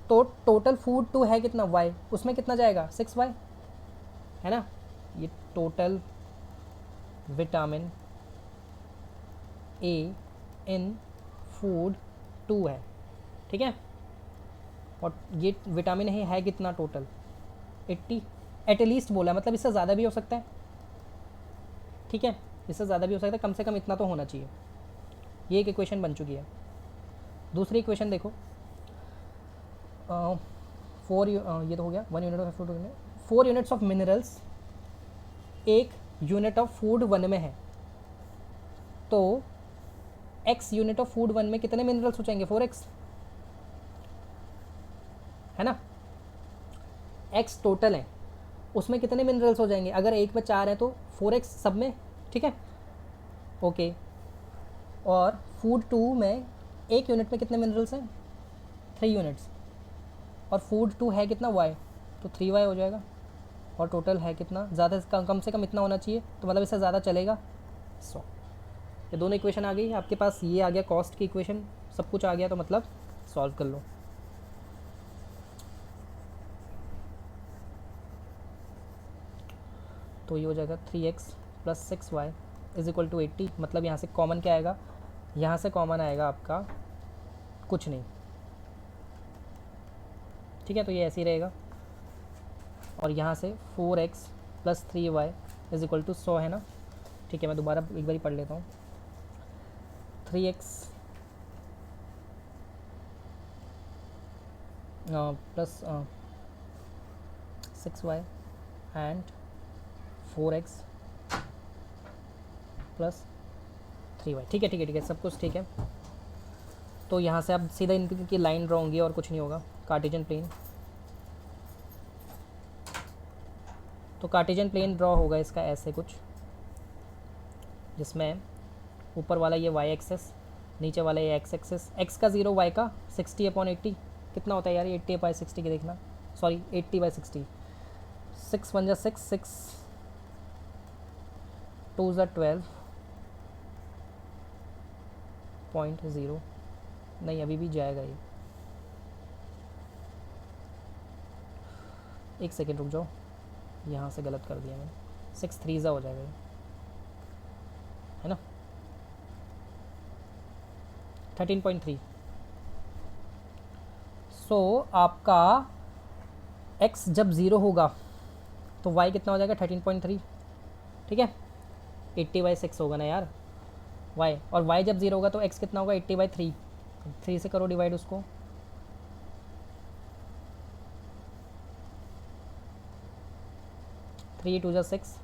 तो टोटल फूड 2 है कितना y, उसमें कितना जाएगा 6y, है ना। ये total vitamin A in food 2 है, ठीक है। और ये विटामिन ए है कितना टोटल 80, एटलीस्ट बोला, मतलब इससे ज़्यादा भी हो सकता है, ठीक है, इससे ज़्यादा भी हो सकता है, कम से कम इतना तो होना चाहिए। ये एक इक्वेशन बन चुकी है। दूसरी इक्वेशन देखो, 4 ये तो हो गया 1 unit of food, 4 units of minerals एक यूनिट ऑफ फूड 1 में है, तो x यूनिट ऑफ फूड 1 में कितने मिनरल्स हो जाएंगे 4x, है ना। x टोटल है, उसमें कितने मिनरल्स हो जाएंगे, अगर एक में 4 है तो 4x सब में, ठीक है। ओके, और फूड 2 में एक यूनिट में कितने मिनरल्स हैं 3 यूनिट्स, और फूड 2 है कितना y, तो 3y हो जाएगा, और टोटल है कितना, ज़्यादा कम से कम इतना होना चाहिए, तो मतलब इससे ज़्यादा चलेगा 100। ये दोनों इक्वेशन आ गई आपके पास, ये आ गया कॉस्ट की इक्वेशन, सब कुछ आ गया, तो मतलब सॉल्व कर लो। तो ये हो जाएगा 3x + 6y is equal to 80, मतलब यहाँ से कॉमन क्या आएगा, यहाँ से कॉमन आएगा आपका कुछ नहीं, ठीक है, तो ये ऐसे ही रहेगा। और यहाँ से 4x plus 3y is equal to 100 है ना, ठीक है, मैं दोबारा एक बार पढ़ लेता हूँ। 3x plus 6y and 4x plus 3y, ठीक है ठीक है ठीक है, सब कुछ ठीक है। तो यहाँ से आप सीधा इनकी लाइन ड्रॉ होंगी और कुछ नहीं होगा, कार्टेशियन प्लेन। तो कार्टेशियन प्लेन ड्रॉ होगा इसका ऐसे कुछ, जिसमें ऊपर वाला ये y एक्सेस, नीचे वाला ये x एक्सेस, x का 0, y का 60/80 कितना होता है यार, ये 80/60 की देखना, सॉरी 80/60, 6 1 6, 6 2 12.0, नहीं अभी भी जाएगा ये, एक सेकेंड रुक जाओ, यहाँ से गलत कर दिया मैंने, 6 3 हो जाएगा ये, है ना, 13.3। सो आपका x जब 0 होगा तो y कितना हो जाएगा 13.3, ठीक है, 80/6 होगा ना यार y, और y जब 0 होगा तो x कितना होगा 80/3, 3 से करो डिवाइड उसको, थ्री 2 6,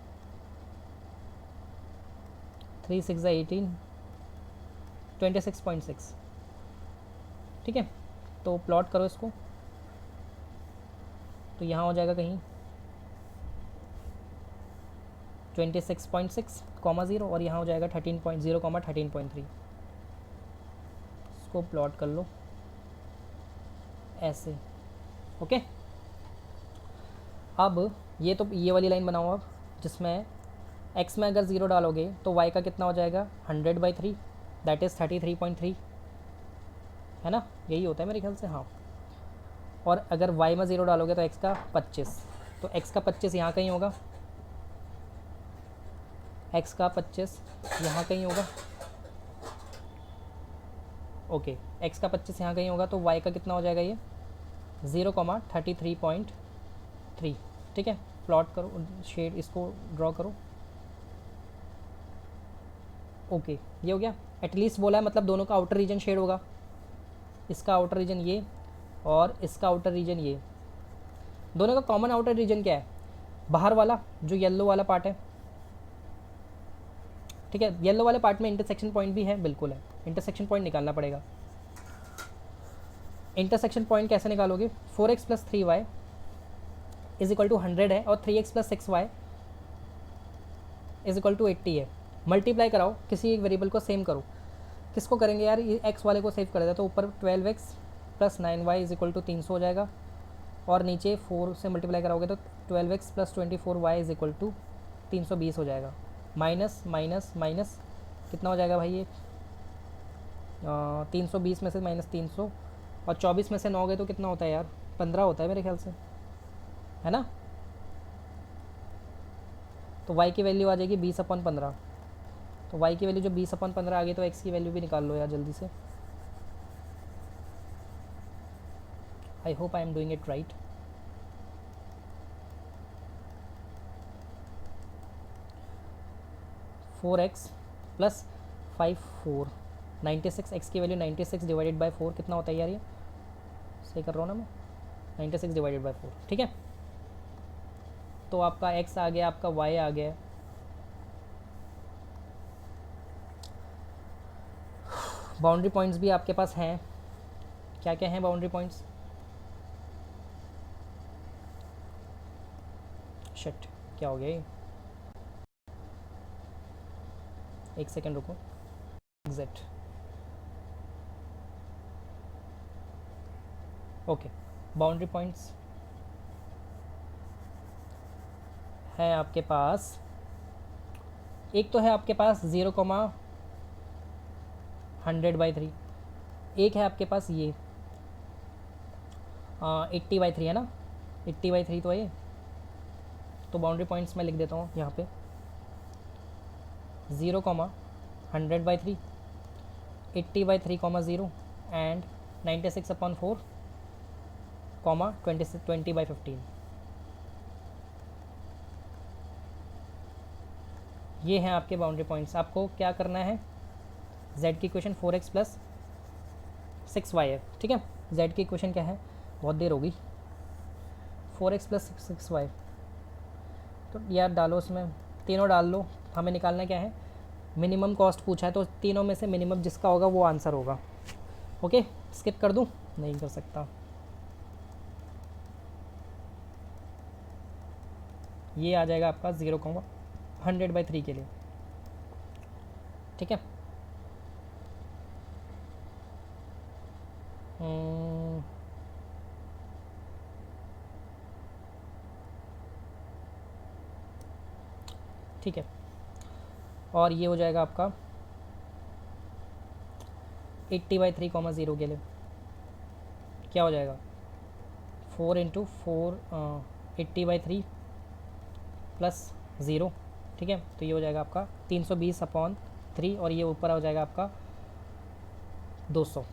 3 6 18, 26.6, ठीक है। तो प्लॉट करो इसको, तो यहाँ हो जाएगा कहीं 26.6 कॉमा 0, और यहाँ हो जाएगा 13.0 कॉमा 13.3, इसको प्लॉट कर लो ऐसे, ओके। अब ये तो ये वाली लाइन बनाओ अब, जिसमें x में अगर 0 डालोगे तो y का कितना हो जाएगा 100/3, दैट इज़ 33.3, है ना, यही होता है मेरे ख्याल से, हाँ। और अगर y में 0 डालोगे तो x का 25, तो x का 25 यहाँ कहीं होगा, x का 25 यहाँ कहीं होगा, ओके, x का 25 यहाँ कहीं होगा, तो y का कितना हो जाएगा ये 0,33.3, ठीक है। प्लॉट करो, शेड इसको ड्रॉ करो, ओके, ये हो गया, एटलीस्ट बोला है, मतलब दोनों का आउटर रीजन शेड होगा, इसका आउटर रीजन ये और इसका आउटर रीजन ये, दोनों का कॉमन आउटर रीजन क्या है, बाहर वाला जो येलो वाला पार्ट है, ठीक है, येलो वाले पार्ट में इंटरसेक्शन पॉइंट भी है, बिल्कुल है, इंटरसेक्शन पॉइंट निकालना पड़ेगा। इंटरसेक्शन पॉइंट कैसे निकालोगे, 4x plus 3y is equal to 100 है, और 3x plus 6y is equal to 80 है। मल्टीप्लाई कराओ, किसी एक वेरिएबल को सेम करो, किसको करेंगे यार, ये x वाले को सेव कर देते, तो ऊपर 12x plus 9y is equal to 300 हो जाएगा, और नीचे 4 से मल्टीप्लाई कराओगे तो 12x plus 24y is equal to 320 हो जाएगा, माइनस माइनस माइनस कितना हो जाएगा भाई ये 320 में से माइनस 300, और 24 में से 9 गए तो कितना होता है यार 15 होता है मेरे ख्याल से, है ना। तो y की वैल्यू आ जाएगी 20/15, तो y की वैल्यू जो 20/15 आ गई, तो x की वैल्यू भी निकाल लो यार जल्दी से। I hope I am doing it right. Four x plus 5 4 96, x की वैल्यू 96 डिवाइडेड बाई 4 कितना होता है यार, ये सही कर रहा हूँ ना मैं, 96 डिवाइडेड बाई 4, ठीक है। तो आपका x आ गया, आपका y आ गया, बाउंड्री पॉइंट्स भी आपके पास हैं, क्या क्या हैं बाउंड्री पॉइंट्स, शिट क्या हो गया ये, एक सेकेंड रुको, एग्जैक्ट, ओके, बाउंड्री पॉइंट्स है आपके पास, एक तो है आपके पास 0,100/3, एक है आपके पास ये 80/3 है ना, 80/3 तो है ये, तो बाउंड्री पॉइंट्स मैं लिख देता हूँ यहाँ पे, 0, 100/3, 80/3, 0 एंड 96/4, 20/15। ये हैं आपके बाउंड्री पॉइंट्स। आपको क्या करना है, z की इक्वेशन 4x + 6y है, ठीक है। z की इक्वेशन क्या है, बहुत देर होगी, 4x + 6y। तो यार डालो उसमें, तीनों डाल लो। हमें निकालना क्या है, मिनिमम कॉस्ट पूछा है, तो तीनों में से मिनिमम जिसका होगा वो आंसर होगा। ओके, स्किप कर दूँ, नहीं कर सकता। ये आ जाएगा आपका 0, 100/3 के लिए, ठीक है। ठीक है, और ये हो जाएगा आपका 80/3, 0 के लिए क्या हो जाएगा, 4 × 4 80/3 + 0, ठीक है। तो ये हो जाएगा आपका 320/3, और ये ऊपर हो जाएगा आपका 200,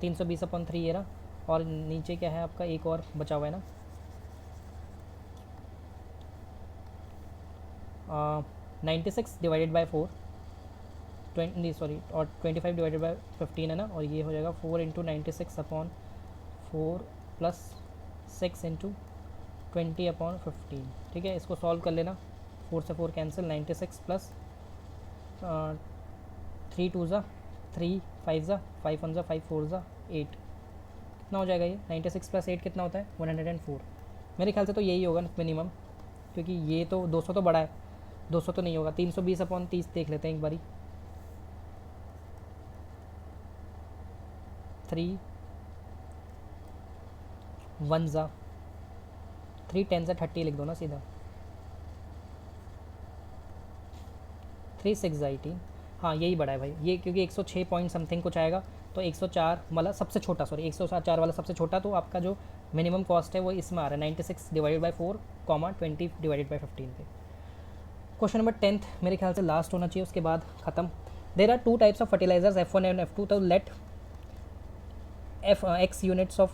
320/3 ये रहा, और नीचे क्या है आपका, एक और बचा हुआ है ना, 96/4, 20 सॉरी, और 25/15 है ना, और ये हो जाएगा 4 × 96/4 + 6 × 20/15, ठीक है। इसको सॉल्व कर लेना, 4 से 4 कैंसिल, 96 + 3 2 ज़ा 3 5 ज़ा 5 1 ज़ा 5 4 ज़ा 8, कितना हो जाएगा ये, 96 + 8 कितना होता है, 104। मेरे ख्याल से तो यही होगा मिनिमम, क्योंकि ये तो 200 तो बड़ा है, 200 तो नहीं होगा। 320/30 देख लेते हैं एक बारी, 3 1 ज़ा 3 10 ज़ा 30 लिख दो ना सीधा, 3 6 ज़ा 18। हाँ यही बड़ा है भाई ये, क्योंकि 106 पॉइंट समथिंग कुछ आएगा, तो 104 वाला सबसे छोटा, सॉरी 104 वाला सबसे छोटा, तो आपका जो मिनिमम कॉस्ट है वो इसमें आ रहा है 96/4, 20/15 पे। क्वेश्चन नंबर 10 मेरे ख्याल से लास्ट होना चाहिए, उसके बाद ख़त्म। There are 2 types of fertilisers, F1 and F2, तो let x units of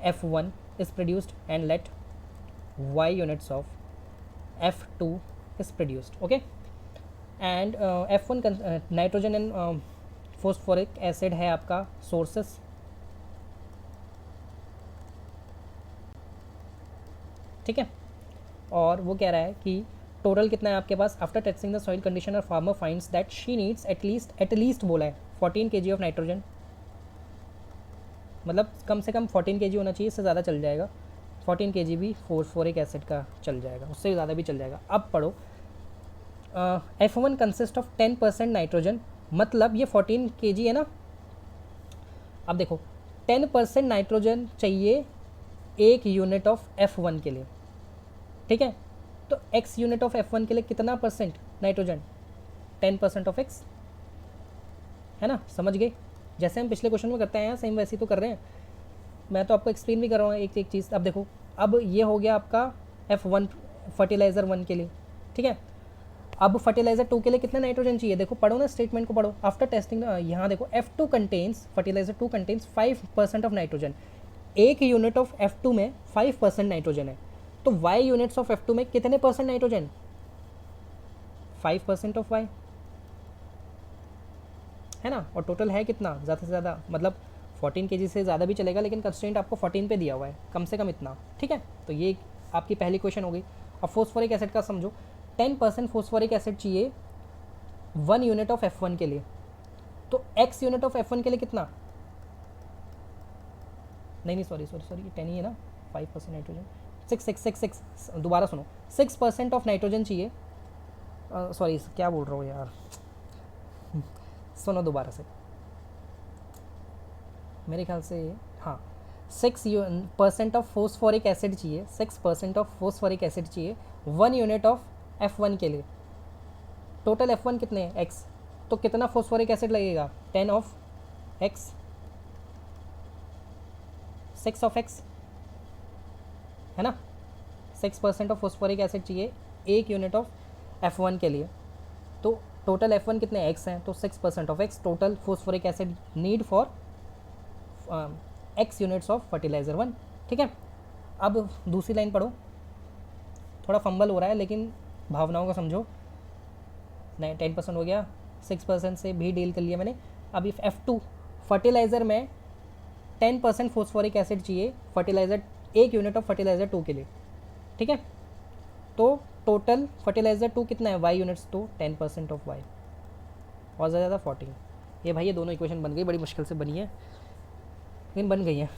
F1 is produced and let y units of F2 is produced, okay। and F1 nitrogen and phosphoric acid है आपका sources, ठीक है। और वो कह रहा है कि टोटल कितना है आपके पास, after testing the soil condition और farmer finds that she needs at least बोला है 14 kg ऑफ नाइट्रोजन, मतलब कम से कम 14 kg होना चाहिए, इससे ज़्यादा चल जाएगा, 14 kg भी फॉस्फोरिक एसिड का चल जाएगा, उससे ज़्यादा भी चल जाएगा। अब पढ़ो, F1 कंसिस्ट ऑफ 10% नाइट्रोजन, मतलब ये 14 kg है ना। अब देखो 10% नाइट्रोजन चाहिए 1 यूनिट ऑफ F1 के लिए, ठीक है। तो x यूनिट ऑफ F1 के लिए कितना परसेंट नाइट्रोजन, 10% ऑफ x, है ना, समझ गए। जैसे हम पिछले क्वेश्चन में करते हैं सेम वैसे ही तो कर रहे हैं, मैं तो आपको एक्सप्लेन भी कर रहा हूँ एक एक चीज़। अब देखो, अब ये हो गया आपका F1 फर्टिलाइज़र 1 के लिए, ठीक है। अब फर्टिलाइजर 2 के लिए कितना नाइट्रोजन चाहिए, देखो पढ़ो ना स्टेटमेंट को पढ़ो। आफ्टर टेस्टिंग यहाँ देखो F2 contains, fertiliser 2 contains 5% of nitrogen, 1 unit of F2 में 5% नाइट्रोजन है, तो y यूनिट्स ऑफ F2 में कितने परसेंट नाइट्रोजन, 5% ऑफ y, है ना। और टोटल है कितना, ज़्यादा से ज़्यादा, मतलब 14 kg से ज़्यादा भी चलेगा, लेकिन कंस्ट्रेंट आपको 14 पे दिया हुआ है, कम से कम इतना, ठीक है। तो ये आपकी पहली क्वेश्चन हो गई। अब फॉस्फोरिक एसिड का समझो, 10% फॉस्फोरिक एसिड चाहिए 1 यूनिट ऑफ F1 के लिए, तो x यूनिट ऑफ F1 के लिए कितना, नहीं सॉरी ये 10 ही है ना, 5% नाइट्रोजन, 6 दोबारा सुनो, 6% ऑफ नाइट्रोजन चाहिए, सॉरी क्या बोल रहा हूँ यार, सुनो दोबारा से, मेरे ख्याल से हाँ 6% ऑफ फॉस्फोरिक एसिड चाहिए, 6% ऑफ फॉस्फोरिक एसिड चाहिए 1 यूनिट ऑफ F1 के लिए। टोटल F1 कितने हैं, x, तो कितना फॉस्फोरिक एसिड लगेगा, 10 ऑफ x, 6 ऑफ x, है ना। 6% ऑफ फॉस्फोरिक एसिड चाहिए 1 यूनिट ऑफ F1 के लिए। तो टोटल F1 कितने x हैं, तो 6% of x total phosphoric acid need for x units of fertiliser 1। ठीक है, अब दूसरी लाइन पढ़ो। थोड़ा फंबल हो रहा है लेकिन भावनाओं को समझो। नहीं, 10% हो गया, 6% से भी डील कर लिया मैंने। अब इफ F2 फर्टिलाइज़र में 10% फोस्फोरिक एसिड चाहिए फर्टिलाइज़र, 1 यूनिट ऑफ फर्टिलाइज़र 2 के लिए। ठीक है, तो टोटल फर्टिलाइज़र 2 कितना है, y यूनिट्स, तो 10% ऑफ y और ज़्यादा 14। ये भाई ये दोनों इक्वेशन बन गई, बड़ी मुश्किल से बनी है लेकिन बन गई है।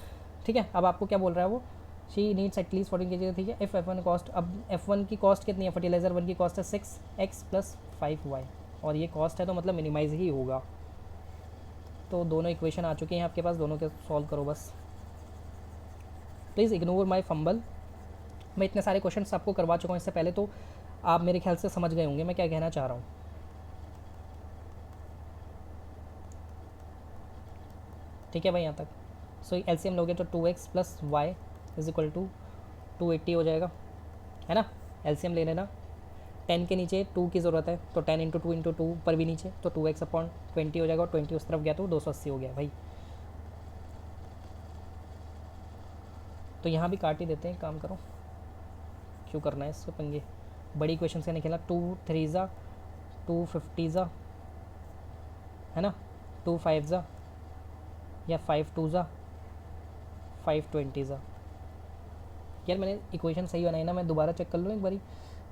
ठीक है, अब आपको क्या बोल रहा है वो, शी नीड्स एटलीस्ट 14 के जी। ठीक है, इफ़ F1 कॉस्ट, अब F1 की कॉस्ट कितनी है, फर्टिलाइज़र 1 की कॉस्ट है 6x + 5y और ये कॉस्ट है तो मतलब मिनिमाइज़ ही होगा। तो दोनों इक्वेशन आ चुके हैं आपके पास, दोनों के सॉल्व करो बस। Please ignore my fumble. मैं इतने सारे क्वेश्चंस आपको करवा चुका हूँ इससे पहले, तो आप मेरे ख्याल से समझ गए होंगे मैं क्या कहना चाह रहा हूँ। ठीक है भाई यहाँ तक। सो एलसीएम लोगे तो 2x + y = 280 हो जाएगा, है ना। एलसीएम ले लेना, 10 के नीचे 2 की ज़रूरत है तो 10 × 2 × 2 पर भी नीचे, तो 2x/20 हो जाएगा और 20 उस तरफ गया तो 280 हो गया भाई। तो यहाँ भी काट ही देते हैं, काम करो, क्यों करना है इसको पंगे। बड़ी क्वेश्चन से नहीं खेलना। 2 3 ज़ा 2 50 ज़ा, है ना, 2 5 ज़ा या 5 2 ज़ा 5 20 ज़ा। यार मैंने इक्वेशन सही बनाई ना, मैं दोबारा चेक कर लूँ एक बारी,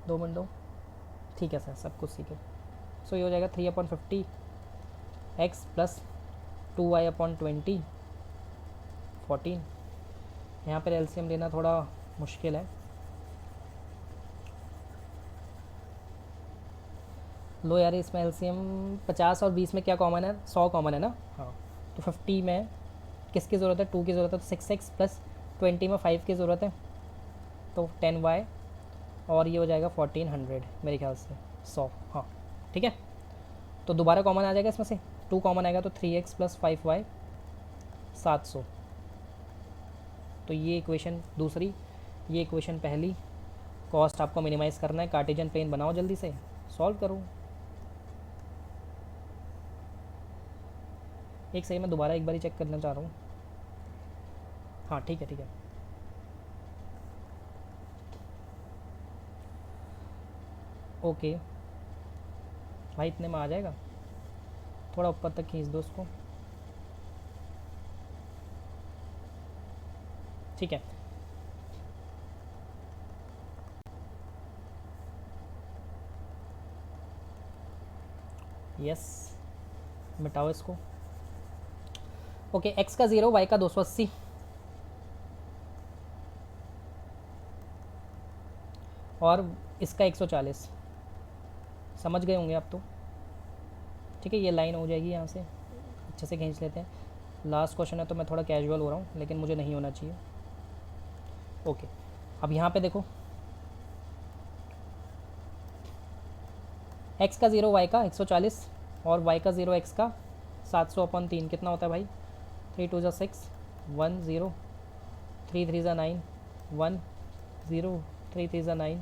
2 मिनट दो। ठीक है सर, सब कुछ ठीक है। सो ये हो जाएगा 3/50 x + 2y/20 14। यहाँ पर एलसीएम लेना थोड़ा मुश्किल है। लो यार, इसमें एलसीएम 50 और 20 में क्या कॉमन है, 100 कॉमन है ना। हाँ, तो 50 में किसकी ज़रूरत है, 2 की ज़रूरत है, तो 6x + 20 में 5 की ज़रूरत है तो 10y और ये हो जाएगा 1400 मेरे ख्याल से 100। हाँ ठीक है, तो दोबारा कॉमन आ जाएगा इसमें से, 2 कॉमन आएगा तो 3x + 5y 700। तो ये इक्वेशन दूसरी, ये इक्वेशन पहली। कॉस्ट आपको मिनिमाइज़ करना है, कार्टेशियन प्लेन बनाओ, जल्दी से सॉल्व करो। एक सही, मैं दोबारा एक बार चेक करना चाह रहा हूँ। हाँ ठीक है ठीक है। ओके भाई, इतने में आ जाएगा, थोड़ा ऊपर तक खींच दो उसको। ठीक है, यस, मिटाओ इसको। ओके, x का 0, y का 280 और इसका 140। समझ गए होंगे आप तो। ठीक है, ये लाइन हो जाएगी यहाँ से, अच्छे से खींच लेते हैं। लास्ट क्वेश्चन है तो मैं थोड़ा कैजुअल हो रहा हूँ लेकिन मुझे नहीं होना चाहिए। ओके, अब यहाँ पे देखो, x का 0, y का 140 और y का 0, x का 700/3 कितना होता है भाई, 3 2 = 6 1 0 3 3 = 9 1 0 3 3 = 9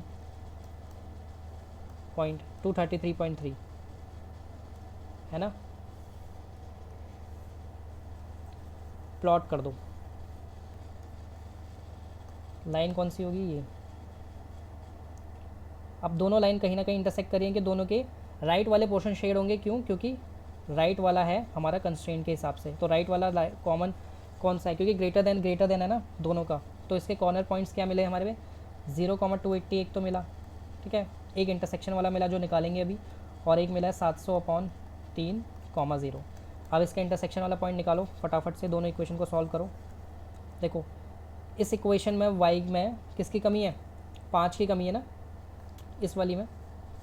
233.3, है ना। प्लॉट कर दो, लाइन कौन सी होगी ये। अब दोनों लाइन कहीं ना कहीं इंटरसेक्ट करेंगे, दोनों के राइट वाले पोर्शन शेड होंगे, क्यों, क्योंकि राइट वाला है हमारा कंस्ट्रेंट के हिसाब से, तो राइट वाला कॉमन कौन सा है, क्योंकि ग्रेटर देन है ना दोनों का। तो इसके कॉर्नर पॉइंट्स क्या मिले हमारे में, 0,280 एक तो मिला, ठीक है, एक इंटरसेक्शन वाला मिला जो निकालेंगे अभी, और एक मिला है 700/3, 0। अब इसका इंटरसेक्शन वाला पॉइंट निकालो फटाफट से, दोनों इक्वेशन को सॉल्व करो। देखो इस इक्वेशन में y में किसकी कमी है, 5 की कमी है ना इस वाली में,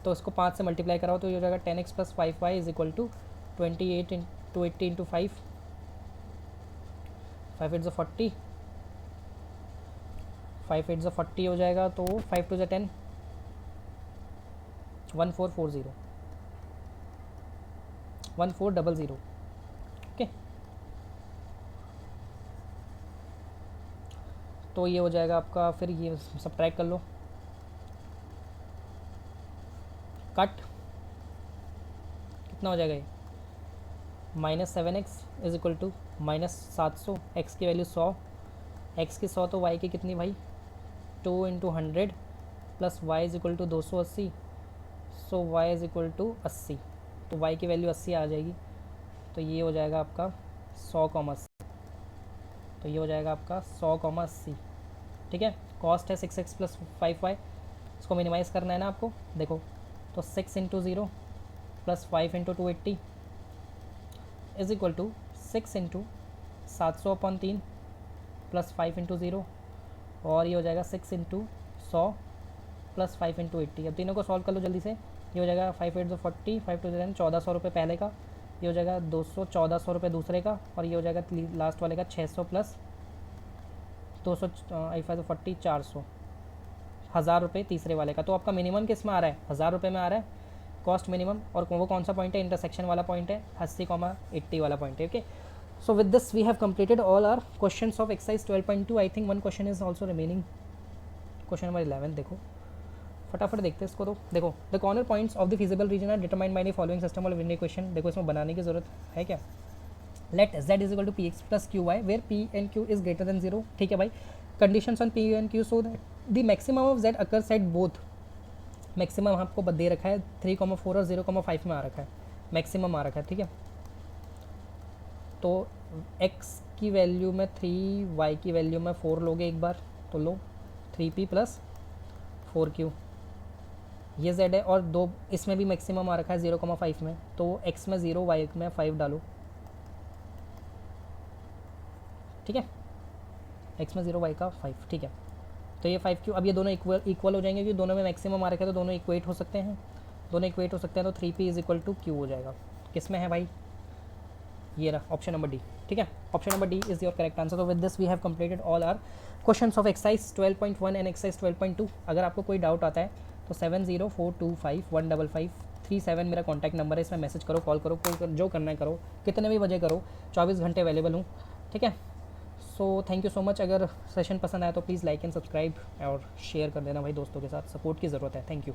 तो इसको 5 से मल्टीप्लाई कराओ तो ये हो जाएगा 10x + 5y = 28 280 × 5 5 8 40 5 8 40 हो जाएगा, तो 5 2 10 1440 1400। ओके, तो ये हो जाएगा आपका, फिर ये सब्ट्रैक्ट कर लो, कट कितना हो जाएगा ये, -7x is equal to -700, x की वैल्यू 100, x की 100 तो y की कितनी भाई 2 × 100 plus Y is equal to 280, so y is equal to 80, तो y की वैल्यू 80 आ जाएगी। तो ये हो जाएगा आपका 100,80, तो ये हो जाएगा आपका 100,80। ठीक है, कॉस्ट है 6x प्लस 5y, इसको मिनिमाइज़ करना है ना आपको। देखो तो 6 × 0 plus 5 × 280 is equal to 6 × 700/3 plus 5 × 0, और ये हो जाएगा 6 × 100 प्लस 5 × 80। अब तीनों को सॉल्व कर लो जल्दी से। ये हो जाएगा 5 8 40, 5 2 10, 1400 रुपये पहले का, ये हो जाएगा 200 1400 रुपये दूसरे का, और ये हो जाएगा लास्ट वाले का 600 प्लस 200 5 40 400, 1000 रुपये तीसरे वाले का। तो आपका मिनिमम किस में आ रहा है, 1000 रुपये में आ रहा है कॉस्ट मिनिमम। और वो कौन सा पॉइंट है, इंटरसेक्शन वाला पॉइंट है, 80,80 वाला पॉइंट है। Okay, so with this we have completed all our questions of exercise 12.2. I think one question is also remaining, question number 11। देखो फटाफट देखते हैं इसको। तो देखो the corner points of the feasible region are determined by the following system of linear equation. देखो इसमें बनाने की जरूरत है क्या, let z is equal to px plus qy where p and q is greater than 0। ठीक है भाई, conditions on p and q so that the maximum of z occurs at both. Maximum आपको दे रखा है 3,4 और 0,5 में आ रखा है, मैक्सिमम आ रखा है। ठीक है, तो x की वैल्यू में 3, y की वैल्यू में 4 लोगे एक बार, तो लो 3p प्लस 4q, ये z है, और दो इसमें भी मैक्सिमम आ रखा है 0,5 में, तो x में 0 y में 5 डालो। ठीक है, x में 0 y का 5। ठीक है, तो ये 5q, अब ये दोनों इक्वल हो जाएंगे क्योंकि दोनों में मैक्सिमम आ रखा है, तो दोनों इक्वेट हो सकते हैं, दोनों इक्वेट हो सकते हैं। तो 3p is equal to q हो जाएगा। किस में है भाई, ये रहा ऑप्शन नंबर डी। ठीक है, option number D is your correct answer. तो with this we have completed all our questions of exercise 12.1 and exercise 12.2। अगर आपको कोई डाउट आता है तो 7042515537 मेरा कॉन्टैक्ट नंबर है, इसमें मैसेज करो, कॉल करो, जो करना है करो, कितने भी बजे करो, 24 घंटे अवेलेबल हूँ। ठीक है, so thank you so much. अगर सेशन पसंद आया तो प्लीज़ लाइक एंड सब्सक्राइब और शेयर कर देना भाई दोस्तों के साथ, सपोर्ट की ज़रूरत है। Thank you.